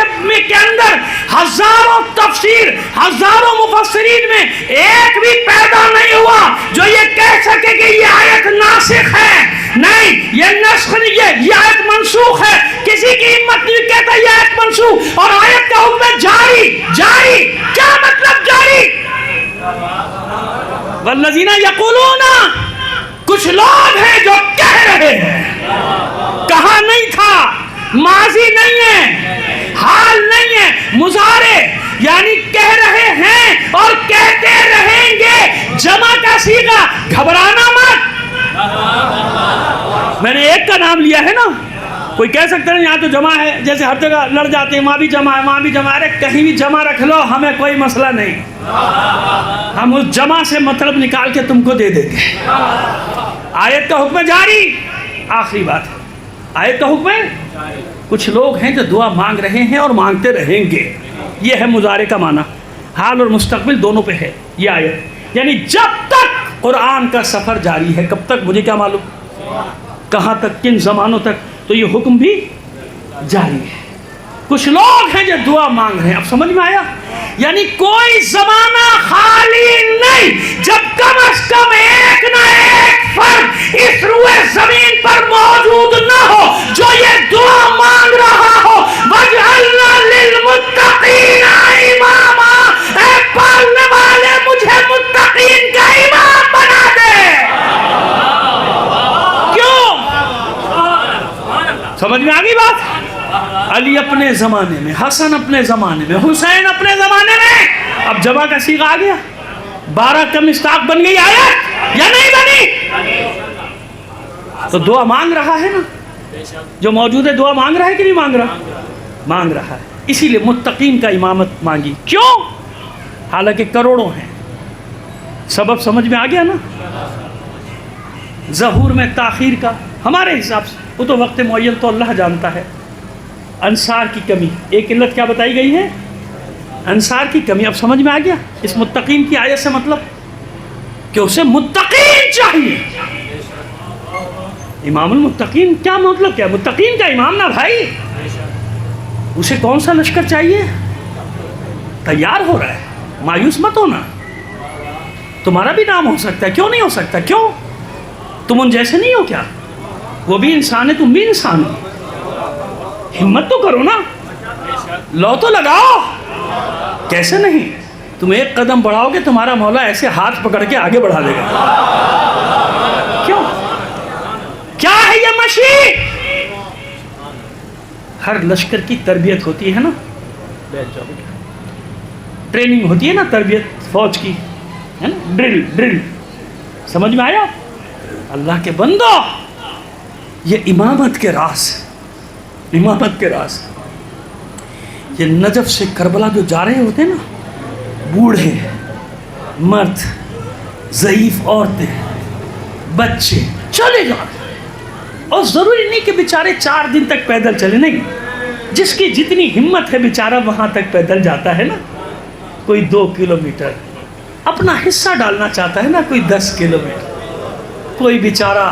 اندر ہزاروں تفسیر, ہزاروں مفسرین میں ایک بھی پیدا نہیں ہوا جو یہ کہہ سکے کہ یہ آیت ناسخ ہے. نہیں, یہ نسخ نہیں ہے, یہ آیت منسوخ ہے. کسی کی ہمت نہیں کہتا یہ آیت منسوخ, اور آیت کا حکم ہے جاری. جاری کیا مطلب جاری؟ والذین یقولون, کچھ لوگ ہیں جو کہہ رہے ہیں, کہا نہیں تھا, ماضی نہیں ہے, حال نہیں ہے, مضارع یعنی کہہ رہے ہیں اور کہتے رہیں گے. جمع کا صیغہ, گھبرانا مت. میں نے ایک کا نام لیا ہے نا, کوئی کہہ سکتا ہے یہاں تو جمع ہے, جیسے ہر جگہ لڑ جاتے ہیں وہاں بھی جمع ہے وہاں بھی جمع ہے. ارے کہیں بھی جمع رکھ لو, ہمیں کوئی مسئلہ نہیں, ہم اس جمع سے مطلب نکال کے تم کو دے دیں گے. آیت کا حکم جاری. آخری بات ہے, آیت کا حکم ہے. کچھ لوگ ہیں جو دعا مانگ رہے ہیں اور مانگتے رہیں گے, یہ ہے مضارع کا معنی, حال اور مستقبل دونوں پہ ہے یہ آیت. یعنی جب تک قرآن کا سفر جاری ہے, کب تک مجھے کیا معلوم, کہاں تک, کن زمانوں تک, تو یہ حکم بھی جاری ہے. کچھ لوگ ہیں جو دعا مانگ رہے ہیں. اب سمجھ میں آیا؟ یعنی کوئی زمانہ خالی نہیں جب کم از کم ایک نہ ایک فرد اس روئے زمین پر موجود نہ ہو جو یہ دعا مانگ رہا ہو, وَجْعَلْنَا لِلْمُتَّقِينَ إِمَامًا, اے پالنے والے مجھے متقین کا امام بنا دے. کیوں؟ سمجھ میں آ گئی بات؟ علی اپنے زمانے میں, حسن اپنے زمانے میں, حسین اپنے زمانے میں, اب جمع کا صیغہ آ گیا, 12 کا مصداق بن گئی آیت یا نہیں بنی؟ تو دعا مانگ رہا ہے نا, جو موجود ہے دعا مانگ رہا ہے کہ نہیں مانگ رہا؟ مانگ رہا ہے. اسی لیے متقین کا امامت مانگی. کیوں؟ حالانکہ کروڑوں ہیں. سبب سمجھ میں آ گیا نا. ظہور میں تاخیر کا ہمارے حساب سے, وہ تو وقت معین تو اللہ جانتا ہے. انصار کی کمی, ایک علت کیا بتائی گئی ہے؟ انصار کی کمی. اب سمجھ میں آ گیا اس متقین کی آیت سے مطلب کہ اسے متقین چاہیے. امام المتقین کیا مطلب, کیا متقین کا امام نا بھائی, اسے کون سا لشکر چاہیے؟ تیار ہو رہا ہے, مایوس مت ہونا. تمہارا بھی نام ہو سکتا ہے، کیوں نہیں ہو سکتا؟ کیوں؟ تم ان جیسے نہیں ہو کیا؟ وہ بھی انسان ہے، تم بھی انسان ہو، ہمت تو کرو نا، لو تو لگاؤ۔ کیسے نہیں؟ تم ایک قدم بڑھاؤ گے تمہارا مولا ایسے ہاتھ پکڑ کے آگے بڑھا دے گا۔ کیوں؟ کیا ہے یہ مشی؟ ہر لشکر کی تربیت ہوتی ہے نا، ٹریننگ ہوتی ہے نا، تربیت فوج کی ہے نا، ڈرل، سمجھ میں آیا؟ اللہ کے بندو، یہ امامت کے راز، امامت کے راز، یہ نجف سے کربلا جو جا رہے ہوتے ہیں نا، بوڑھے، مرد، ضعیف عورتیں، بچے چلے جاتے، اور ضروری نہیں کہ بیچارے 4 دن تک پیدل چلے، نہیں، جس کی جتنی ہمت ہے بیچارہ وہاں تک پیدل جاتا ہے نا، کوئی 2 کلومیٹر اپنا حصہ ڈالنا چاہتا ہے نا، کوئی 10 کلومیٹر، کوئی بیچارہ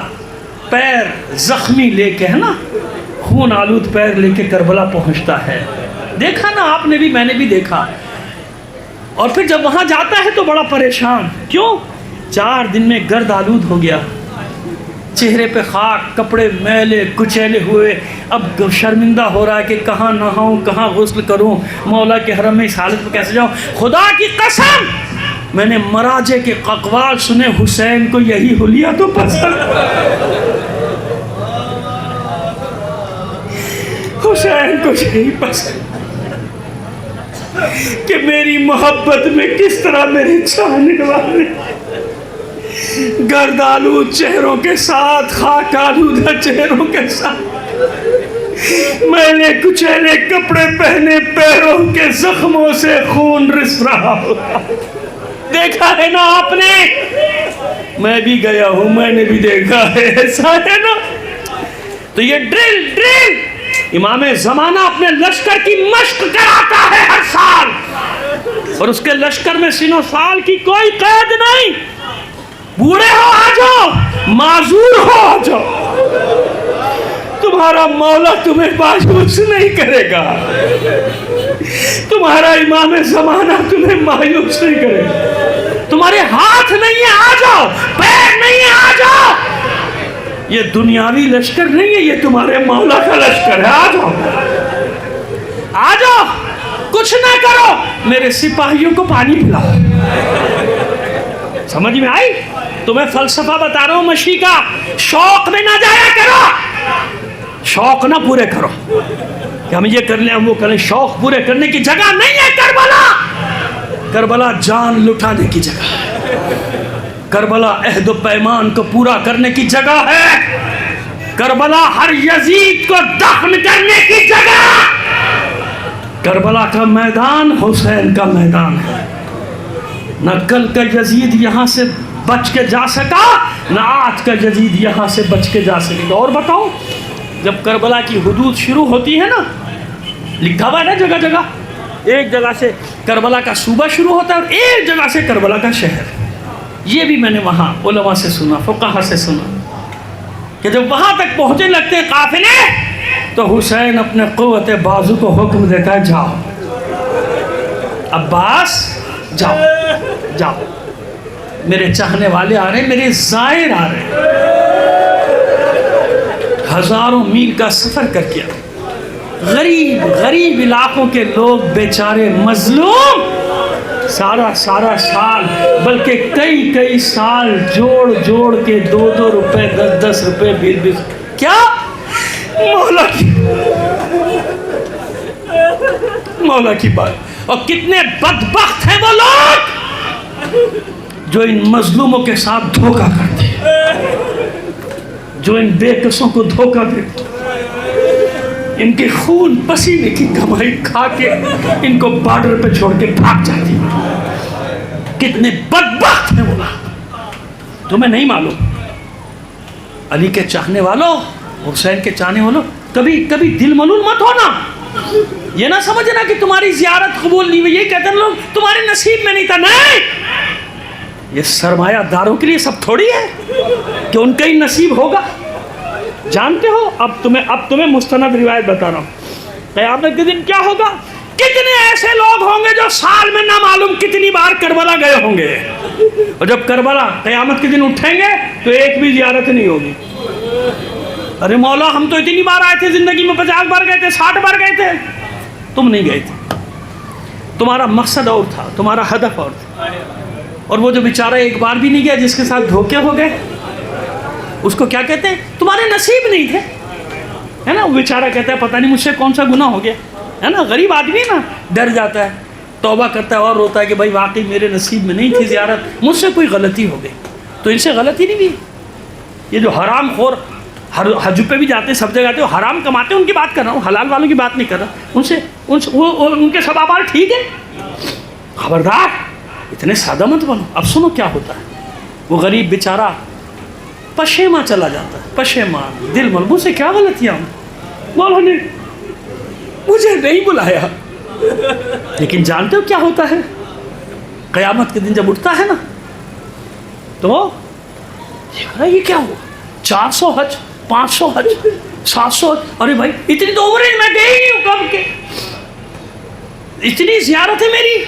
پیر زخمی لے کے ہے نا، خون آلود پیر لے کے کربلا پہنچتا ہے، دیکھا نا آپ نے بھی، میں نے بھی دیکھا، اور پھر جب وہاں جاتا ہے تو بڑا پریشان، کیوں؟ 4 دن میں گرد آلود ہو گیا، چہرے پہ خاک، کپڑے میلے کچیلے ہوئے، اب شرمندہ ہو رہا ہے کہ کہاں نہاؤں، کہاں غسل کروں، مولا کے حرم میں اس حالت میں کیسے جاؤں؟ خدا کی قسم میں نے مراجع کے اقوال سنے، حسین کو یہی حلیہ تو پسند، حسین کو یہی پسند کہ میری محبت میں کس طرح میرے چاہنے والے گرد آلود چہروں کے ساتھ، خاک آلودہ چہروں کے ساتھ، میں نے کچیلے کپڑے پہنے، پیروں کے زخموں سے خون رس رہا ہوتا، دیکھا ہے نا آپ نے؟ میں بھی گیا ہوں، میں نے بھی دیکھا ہے، ایسا ہے نا؟ تو یہ ڈرل امام زمانہ اپنے لشکر کی مشق کراتا ہے ہر سال، اور اس کے لشکر میں سن و سال کی کوئی قید نہیں، بوڑھے ہو آ جاؤ، معذور ہو آ جاؤ، تمہارا مولا تمہیں مایوس نہیں کرے گا، تمہارا امام زمانہ تمہیں مایوس نہیں کرے گا، تمہارے ہاتھ نہیں ہے آ جاؤ، پیر نہیں ہے آ جاؤ، یہ دنیاوی لشکر نہیں ہے، یہ تمہارے مولا کا لشکر ہے، آ جاؤ، آ جاؤ، کچھ نہ کرو، میرے سپاہیوں کو پانی پلاؤ۔ سمجھ میں آئی؟ تمہیں فلسفہ بتا رہا ہوں مشی کا، شوق میں نہ جایا کرو، شوق نہ پورے کرو کہ ہم یہ کر لیں ہم وہ کریں، شوق پورے کرنے کی جگہ نہیں ہے کربلا، کربلا جان لٹانے کی جگہ ہے، کربلا عہد و پیمان کو پورا کرنے کی جگہ ہے، کربلا ہر یزید کو دفن کرنے کی جگہ، کربلا کا میدان حسین کا میدان ہے، نہ کل کا یزید یہاں سے بچ کے جا سکا، نہ آج کا یزید یہاں سے بچ کے جا سکے گا۔ اور بتاؤ، جب کربلا کی حدود شروع ہوتی ہے نا، لکھا ہوا ہے نا جگہ جگہ، ایک جگہ سے کربلا کا صوبہ شروع ہوتا ہے اور ایک جگہ سے کربلا کا شہر، یہ بھی میں نے وہاں علماء سے سنا، فقہا سے سنا، کہ جب وہاں تک پہنچنے لگتے ہیں قافلے تو حسین اپنے قوت بازو کو حکم دیتا ہے، جاؤ عباس، جاؤ جاؤ، میرے چاہنے والے آ رہے ہیں، میرے زائر آ رہے ہیں، ہزاروں میل کا سفر کر کے، غریب علاقوں کے لوگ بیچارے مظلوم، سارا سال بلکہ کئی سال جوڑ کے 2 روپے 10 روپے 20 کیا مولا کی بات۔ اور کتنے بدبخت ہیں وہ لوگ جو ان مظلوموں کے ساتھ دھوکہ کرتے ہیں، جو ان بے کسوں کو دھوکہ دیتے، ان کے خون پسینے کی کمائی کھا کے ان کو بارڈر پہ چھوڑ کے بھاگ جاتی، کتنے بدبخت ہیں وہ لوگ، تمہیں نہیں معلوم۔ علی کے چاہنے والوں، حسین کے چاہنے والوں، کبھی دل ملول مت ہونا، یہ نہ سمجھنا کہ تمہاری زیارت قبول نہیں ہوئی، یہ کہتے ہیں لوگ تمہارے نصیب میں نہیں تھا، نہیں، یہ سرمایہ داروں کے لیے سب تھوڑی ہے کہ ان کا ہی نصیب ہوگا۔ جانتے ہو، اب تمہیں مستند روایت بتا رہا ہوں، قیامت کے دن کیا ہوگا؟ کتنے ایسے لوگ ہوں گے جو سال میں نہ معلوم کتنی بار کربلا گئے ہوں گے، اور جب کربلا قیامت کے دن اٹھیں گے تو ایک بھی زیارت نہیں ہوگی. ارے مولا ہم تو اتنی بار آئے تھے زندگی میں, 50 بار گئے تھے, 60 بار گئے تھے. تم نہیں گئے تھے, تمہارا مقصد اور تھا, تمہارا ہدف اور تھا. اور وہ جو بیچارہ ایک بار بھی نہیں گیا جس کے ساتھ دھوکے ہو گئے, اس کو کیا کہتے ہیں؟ تمہارے نصیب نہیں تھے, ہے نا. وہ بیچارہ کہتا ہے پتہ نہیں مجھ سے کون سا گناہ ہو گیا, ہے نا. غریب آدمی نا ڈر جاتا ہے, توبہ کرتا ہے اور روتا ہے کہ بھائی واقعی میرے نصیب میں نہیں تھی زیارت, مجھ سے کوئی غلطی ہو گئی. تو ان سے غلطی نہیں ہوئی. یہ جو حرام خور حج پہ بھی جاتے ہیں, سب جگہ آتے ہیں, حرام کماتے ہیں, ان کی بات کر رہا ہوں, حلال والوں کی بات نہیں کر رہا. ان کے سب اعمال ٹھیک ہے. خبردار اتنے سادہ مت بنو. اب سنو کیا ہوتا ہے. وہ غریب بیچارہ پشیماں چلا جاتا ہے, پشیمان, دل مل, مجھ سے کیا غلطیاں ہوں, مولا نے مجھے نہیں بلایا. لیکن جانتے ہو کیا ہوتا ہے؟ قیامت کے دن جب اٹھتا ہے نا تو یہ کیا ہوا, 400 حج, 500 حج, 700 حج. ارے بھائی اتنی تو عمر ہے, میں گئی نہیں ہوں کب کے, اتنی زیارت ہے میری,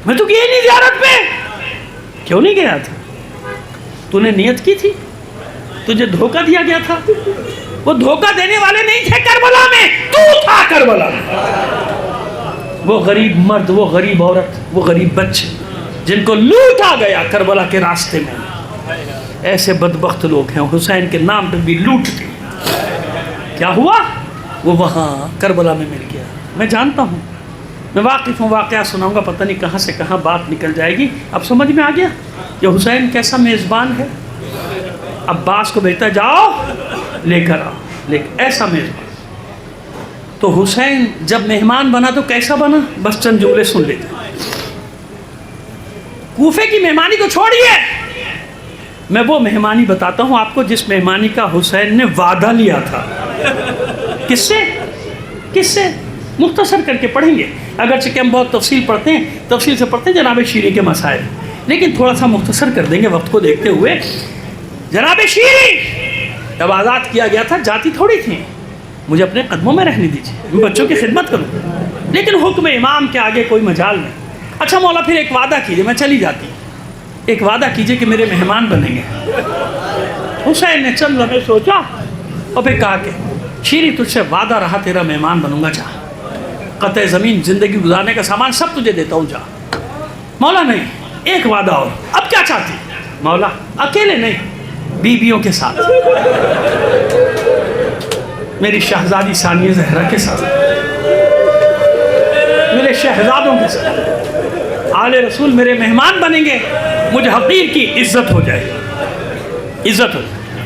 میں تو گئی نہیں زیارت پہ. کیوں نہیں گیا تھا؟ تو نے نیت کی تھی, تجھے دھوکہ دیا گیا تھا. وہ دھوکہ دینے والے نہیں تھے کربلا میں, تو تھا کربلا میں. وہ غریب مرد, وہ غریب عورت, وہ غریب بچے جن کو لوٹا گیا کربلا کے راستے میں. ایسے بدبخت لوگ ہیں, حسین کے نام پہ بھی لوٹتے. کیا ہوا؟ وہ وہاں کربلا میں مل گیا. میں جانتا ہوں, میں واقف ہوں, واقعہ سناؤں گا, پتہ نہیں کہاں سے کہاں بات نکل جائے گی. اب سمجھ میں آ گیا کہ حسین کیسا میزبان ہے. عباس کو بھیجتا جاؤ لے کر آؤ, لیکن ایسا میزبان. تو حسین جب مہمان بنا تو کیسا بنا؟ بس چند جملے سن لیتے. کوفے کی مہمانی کو چھوڑیے, میں وہ مہمانی بتاتا ہوں آپ کو جس مہمانی کا حسین نے وعدہ لیا تھا. کس سے؟ کس سے؟ مختصر کر کے پڑھیں گے, اگرچہ کہ ہم بہت تفصیل پڑھتے ہیں, تفصیل سے پڑھتے ہیں جناب شیری کے مسائل, لیکن تھوڑا سا مختصر کر دیں گے وقت کو دیکھتے ہوئے. جناب شیری جب آزاد کیا گیا تھا جاتی تھوڑی تھی, مجھے اپنے قدموں میں رہنے دیجیے, میں بچوں کی خدمت کروں, لیکن حکم امام کے آگے کوئی مجال نہیں. اچھا مولا پھر ایک وعدہ کیجیے, میں چلی جاتی, ایک وعدہ کیجیے کہ میرے مہمان بنیں گے. حسین نے چند لمحے سوچا اور پھر کہا کہ شیری تجھ سے وعدہ رہا, تیرا مہمان بنوں گا, جا, قطع زمین زندگی گزارنے کا سامان سب تجھے دیتا ہوں, جا. مولا نہیں, ایک وعدہ اور. اب کیا چاہتی؟ مولا اکیلے نہیں, بیویوں کے ساتھ, میری شہزادی ثانیہ زہرا کے ساتھ, میرے شہزادوں کے ساتھ. آل رسول میرے مہمان بنیں گے, مجھے حقیر کی عزت ہو جائے گی, عزت ہو جائے.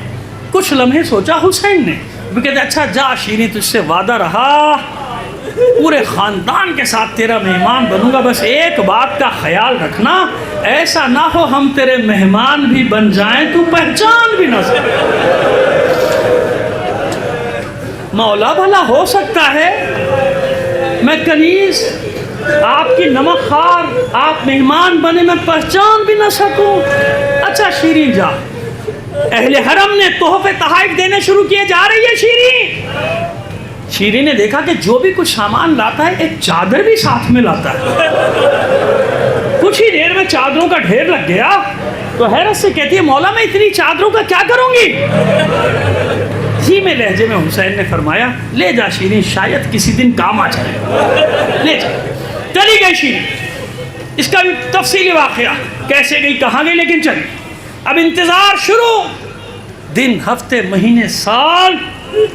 کچھ لمحے سوچا حسین نے, وہ کہتے اچھا جا شیری تجھ سے وعدہ رہا, پورے خاندان کے ساتھ تیرا مہمان بنوں گا, بس ایک بات کا خیال رکھنا, ایسا نہ ہو ہم تیرے مہمان بھی بن جائیں تو پہچان بھی نہ سکے. مولا بھلا ہو سکتا ہے میں کنیز, آپ کی نمک خار, آپ مہمان بنے, میں پہچان بھی نہ سکوں. اچھا شیریں جا. اہل حرم نے تحفے تحائف دینے شروع کیے, جا رہی ہے شیریں. شیریں نے دیکھا کہ جو بھی کچھ سامان لاتا ہے ایک چادر بھی ساتھ میں لاتا ہے. کچھ ہی دیر میں چادروں کا ڈھیر لگ گیا تو حیرت سے کہتی ہے مولا میں اتنی چادروں کا کیا کروں گی؟ دھیمے لہجے میں حسین نے فرمایا لے جا شیریں, شاید کسی دن کام آ جائے, لے جا. چلی گئی شیریں. اس کا بھی تفصیلی واقعہ کیسے گئی کہاں گئی, لیکن چلی. اب انتظار شروع, دن ہفتے مہینے سال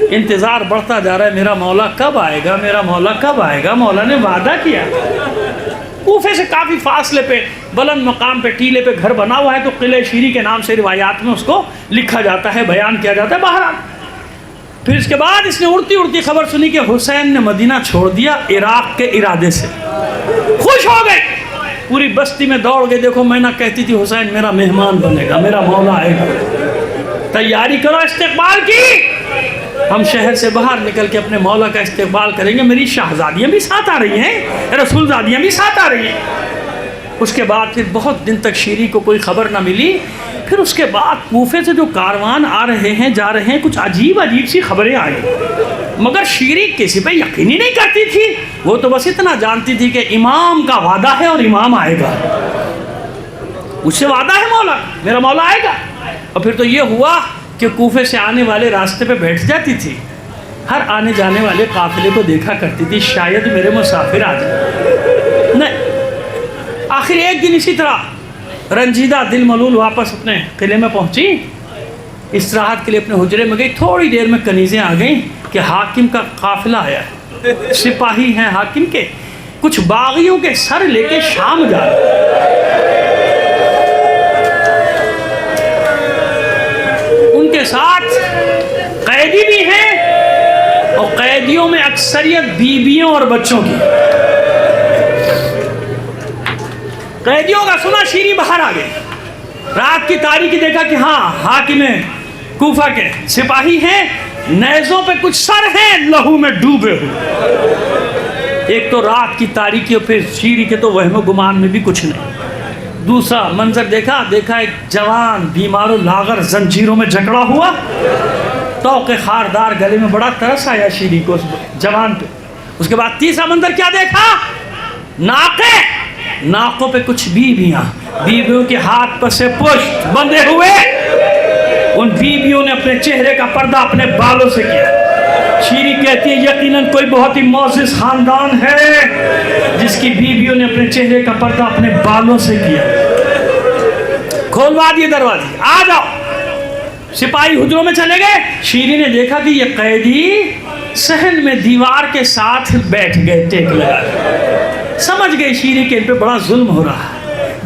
انتظار بڑھتا جا رہا ہے. میرا مولا کب آئے گا, میرا مولا کب آئے گا. مولا نے وعدہ کیا. کوفے سے کافی فاصلے پہ بلند مقام پہ ٹیلے پہ گھر بنا ہوا ہے, تو قلعہ شیری کے نام سے روایات میں اس کو لکھا جاتا ہے, بیان کیا جاتا ہے. بہرحال پھر اس کے بعد اس نے اڑتی اڑتی خبر سنی کہ حسین نے مدینہ چھوڑ دیا عراق کے ارادے سے. خوش ہو گئے, پوری بستی میں دوڑ گئے. دیکھو میں نہ کہتی تھی حسین میرا مہمان بنے گا, میرا مولا آئے گا, تیاری کرو استقبال کی, ہم شہر سے باہر نکل کے اپنے مولا کا استقبال کریں گے. میری شہزادیاں بھی ساتھ آ رہی ہیں, رسول زادیاں بھی ساتھ آ رہی ہیں. اس کے بعد پھر بہت دن تک شیری کو کوئی خبر نہ ملی. پھر اس کے بعد کوفے سے جو کاروان آ رہے ہیں جا رہے ہیں, کچھ عجیب عجیب سی خبریں آئی, مگر شیری کسی پہ یقین ہی نہیں کرتی تھی. وہ تو بس اتنا جانتی تھی کہ امام کا وعدہ ہے اور امام آئے گا. اس سے وعدہ ہے مولا، میرا مولا آئے گا. اور پھر تو یہ ہوا کہ کوفے سے آنے والے راستے پہ بیٹھ جاتی تھی، ہر آنے جانے والے قافلے کو دیکھا کرتی تھی، شاید میرے مسافر آ جائیں. نہیں، آخر ایک دن اسی طرح رنجیدہ دل ملول واپس اپنے قلعے میں پہنچی، استراحت کے لیے اپنے حجرے میں گئی. تھوڑی دیر میں کنیزیں آ گئیں کہ حاکم کا قافلہ آیا ہے، سپاہی ہیں حاکم کے، کچھ باغیوں کے سر لے کے شام جا رہے. ان کے ساتھ قیدی بھی ہیں، اور قیدیوں میں اکثریت بیویوں اور بچوں کی. قیدیوں کا سنا، شیریں باہر آ گئی. رات کی تاریکی دیکھا کہ ہاں حاکم کوفہ کے سپاہی ہیں، نیزوں پہ کچھ سر ہیں لہو میں ڈوبے ہوئے. ایک تو رات کی تاریکی، اور پھر شیریں کے تو وہم و گمان میں بھی کچھ نہیں. دوسرا منظر دیکھا ایک جوان بیمار و لاغر زنجیروں میں جکڑا ہوا، توق خاردار گلے میں. بڑا ترس آیا شیریں کو اس جوان پہ. اس کے بعد تیسرا منظر کیا دیکھا؟ ناقوں پہ کچھ بیویوں کے ہاتھ پر سے پشت بندھے ہوئے. ان بیویوں نے اپنے چہرے کا پردہ اپنے بالوں سے کیا. شیریں کہتی ہے یقیناً کوئی بہت ہی معزز خاندان ہے جس کی بیویوں نے اپنے چہرے کا پردہ اپنے بالوں سے کیا. کھولوا دیے دروازے، آ جاؤ. سپاہی حجروں میں چلے گئے. شیریں نے دیکھا کہ یہ قیدی صحن میں دیوار کے ساتھ بیٹھ گئے ٹیک لگا. سمجھ گئی شیریں کہ ان پہ بڑا ظلم ہو رہا ہے.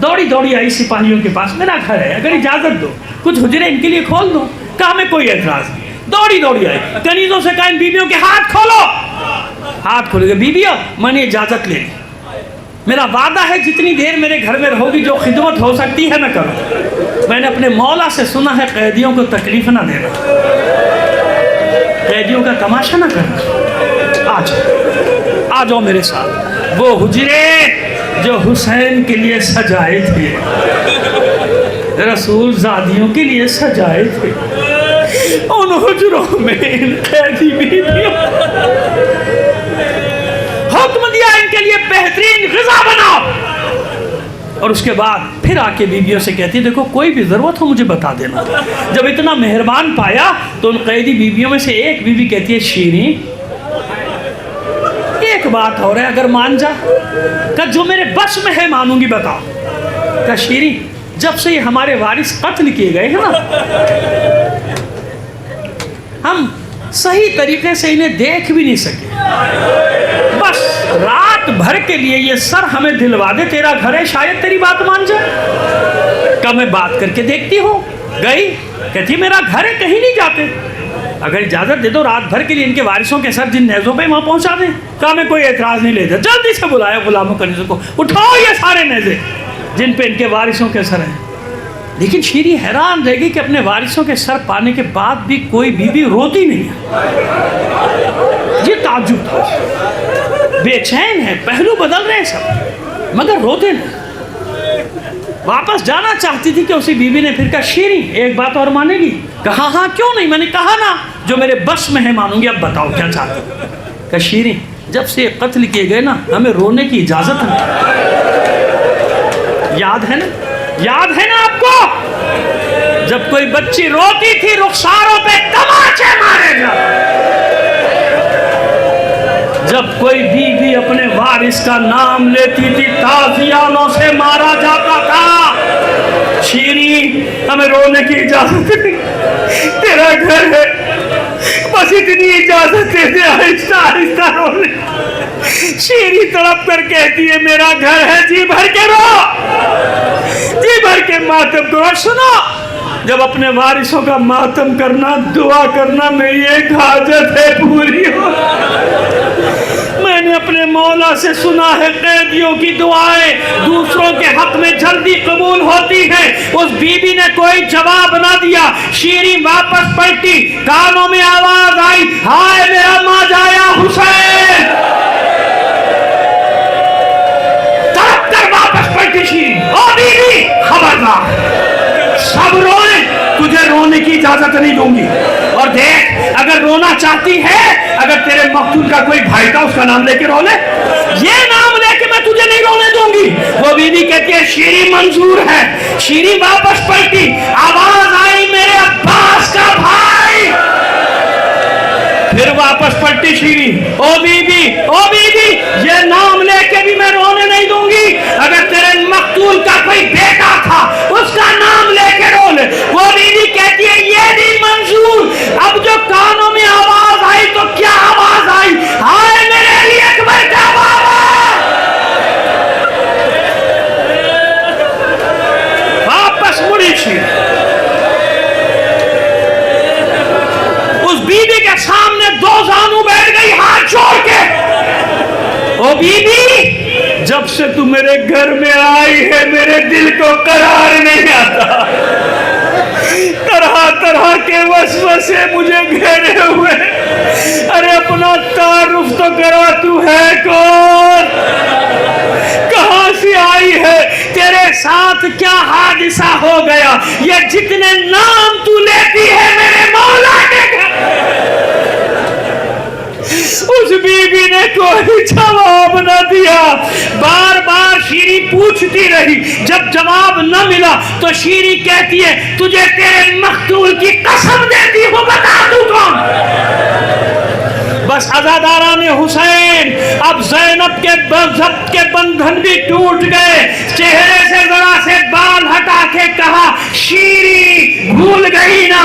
دوڑی دوڑی آئی سپاہیوں کے پاس، میرا گھر ہے، اگر اجازت دو کچھ حجرے ان کے لیے کھول دو. کہا میں کوئی اعتراض نہیں. دوڑی دوڑی آئی، کنیزوں سے کہا ان بیویوں کے ہاتھ کھولو. ہاتھ کھولے گئے. بیویوں میں نے اجازت لے لی، میرا وعدہ ہے جتنی دیر میرے گھر میں رہوگی جو خدمت ہو سکتی ہے میں کروں. میں نے اپنے مولا سے سنا ہے قیدیوں کو تکلیف نہ دینا، قیدیوں کا تماشا نہ کرنا. آ جاؤ میرے ساتھ. وہ حجرے جو حسین کے لیے سجائے تھے، رسول زادیوں کے لیے سجائے تھے، ان حجروں میں ان قیدی بیویوں حکم دیا ان کے لیے بہترین غذا بناؤ. اور اس کے بعد پھر آ کے بیویوں سے کہتی ہے دیکھو کوئی بھی ضرورت ہو مجھے بتا دینا. جب اتنا مہربان پایا تو ان قیدی بیویوں میں سے ایک بیوی کہتی ہے شیریں ایک بات اور ہے، اگر مان جا. کہ جو میرے بس میں ہے مانوں گی، بتاؤ. کہ شیریں جب سے یہ ہمارے وارث قتل کیے گئے ہیں نا، ہم صحیح طریقے سے انہیں دیکھ بھی نہیں سکے. بس رات بھر کے لیے یہ سر ہمیں دلوا دے، تیرا گھر ہے، شاید تیری بات مان جائے. کہ میں بات کر کے دیکھتی ہوں. گئی، کہتی میرا گھر ہے، کہیں نہیں جاتے، اگر اجازت دے دو رات بھر کے لیے ان کے وارثوں کے سر جن نیزوں پہ وہاں پہنچا دیں. کہا میں کوئی اعتراض نہیں لیتا. جلدی سے بلایا غلاموں کنیزوں کو، اٹھاؤ یہ سارے نیزے جن پہ ان کے وارثوں کے سر ہیں. لیکن شیریں حیران رہ گئی کہ اپنے وارثوں کے سر پانے کے بعد بھی کوئی بیوی روتی نہیں ہے. یہ تعجب تھا. بے چین ہے، پہلو بدل رہے ہیں سب، مگر روتے نہیں. واپس جانا چاہتی تھی کہ اسی بیوی نے پھر کہا شیریں ایک بات اور مانے گی؟ کہا ہاں کیوں نہیں، میں نے کہا نا جو میرے بس میں ہے مانوں گی. اب بتاؤ کیا چاہتے ہو؟ کہا شیریں جب سے قتل کیے گئے نا ہمیں رونے کی اجازت نہیں. یاد ہے نا آپ کو جب کوئی بچی روتی تھی رخساروں پہ تماچے مارے جاتے، جب کوئی بیوی اپنے وارث کا نام لیتی تھی تازیانوں سے مارا جاتا تھا. شیریں ہمیں رونے کی اجازت نہیں، تیرا گھر ہے، بس اتنی اجازت دے دے، آہستہ آہستہ رونے. شیریں تڑپ کر کہتی ہے میرا گھر ہے، جی بھر کے رو، جی بھر کے ماتم کرو. اور سنو، جب اپنے وارثوں کا ماتم کرنا، دعا کرنا، میری ایک حاجت ہے پوری ہو. میں نے اپنے مولا سے سنا ہے قیدیوں کی دعائیں دوسروں کے حق میں جلدی قبول ہوتی ہیں. اس بی بی نے کوئی جواب نہ دیا. شیریں واپس پلٹی، کانوں میں آواز آئی ہائے میرا ماں جایا حسین. تڑپ کر واپس پلٹی شیریں، او بیوی خبردار، سب روئے، تجھے رونے کی اجازت نہیں دوں گی. اور دیکھ اگر رونا چاہتی ہے، اگر تیرے مقتول کا کوئی بھائی تھا اس کا نام لے کے رو لے، یہ نام لے کے میں تجھے نہیں رونے دوں گی. وہ بیوی کہتی ہے شیری منظور ہے. شیری واپس پلٹی, آواز آئی میرے عباس کا بھائی. پھر واپس پلٹی شیری, او بی بی یہ نام لے کے بھی میں رونے نہیں دوں گی. اگر تیرے مقتول کا کوئی بیٹا تھا اس کا نام لے کے رو لے. وہ بی بی کہتی ہے یہ نہیں منظور. اب جو کانوں میں آواز آئی تو کیا آواز آئی, ہائے میرے علی اکبر کا بابا. واپس مڑی شیری. بی بی کے سامنے دو زانو بیٹھ گئی ہاتھ جوڑ کے. او بی بی جب سے تو میرے گھر میں آئی ہے میرے دل کو قرار نہیں آتا. طرح طرح کے وسوسے مجھے گھیرے ہوئے. ارے اپنا تعارف تو کرا, تو ہے کون, کہاں سے آئی ہے, تیرے ساتھ کیا حادثہ ہو گیا. یہ جتنے نام تو لیتی ہے میرے مولا کے گھر. اس بی بی نے کوئی جواب نہ دیا. بار بار شیری پوچھتی رہی. جب جواب نہ ملا تو شیری کہتی ہے تجھے تیرے مقتول کی قسم دیتی ہوں بتا دوں کون. بس عزاداران حسین اب زینب کے ضبط کے بندھن بھی ٹوٹ گئے. چہرے سے ذرا سے بال ہٹا کے کہا شیری بھول گئی نا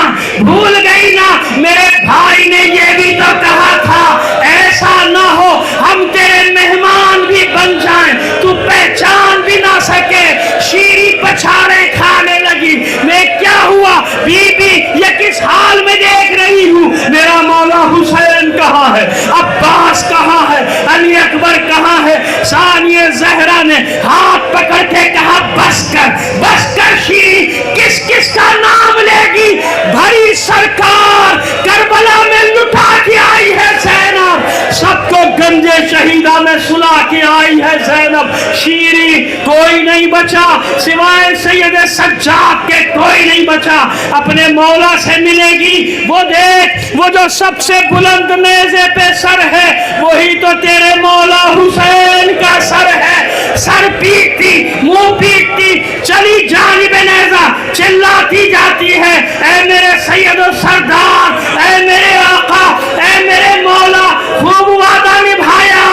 میرے بھائی نے یہ بھی تو کہا تھا ایسا نہ ہو ہم تیرے مہمان بھی بن جائیں تو پہچان بھی نہ سکے. شیری پچھاڑے کھانے لگی. میں کیا ہوا بی بی یہ کس حال میں دیکھ رہی ہوں. میرا مولا حسین کہاں ہے, عباس کہاں ہے, علی اکبر کہاں ہے. ثانیہ زہرا نے ہاتھ پکڑ کے کہا بس کر شیری, کس کس کا نام لے گی. بھری سرکار کربلا میں لٹا کے آئی ہے زینب, سب کو گنجے شہیدہ میں سلا کے آئی ہے زینب. شیری کوئی نہیں بچا سوائے سید سجاد کے, کوئی نہیں بچا. اپنے مولا سے ملے گی. وہ دیکھ وہ جو سب سے بلند نیزے پہ سر ہے وہی تو تیرے مولا حسین کا سر ہے. سر پیٹتی منہ پیٹتی چلی جانب نیزہ چلاتی جاتی ہے اے میرے سید و سردار, اے میرے آقا, اے میرے مولا, خوب وعدہ نبھایا,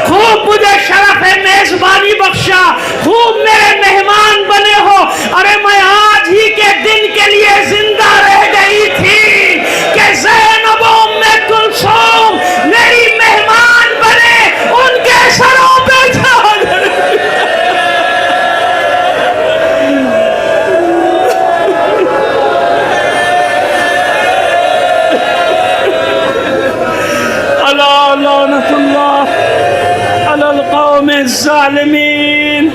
خوب مجھے شرف میزبانی بخشا, خوب میرے مہمان بنے ہو. ارے میں آج ہی کے دن کے لیے زندہ رہ گئی تھی کہ زینب و ام کلثوم میری مہمان بنے, ان کے سروں پہ لعنت اللہ علی القوم الظالمین.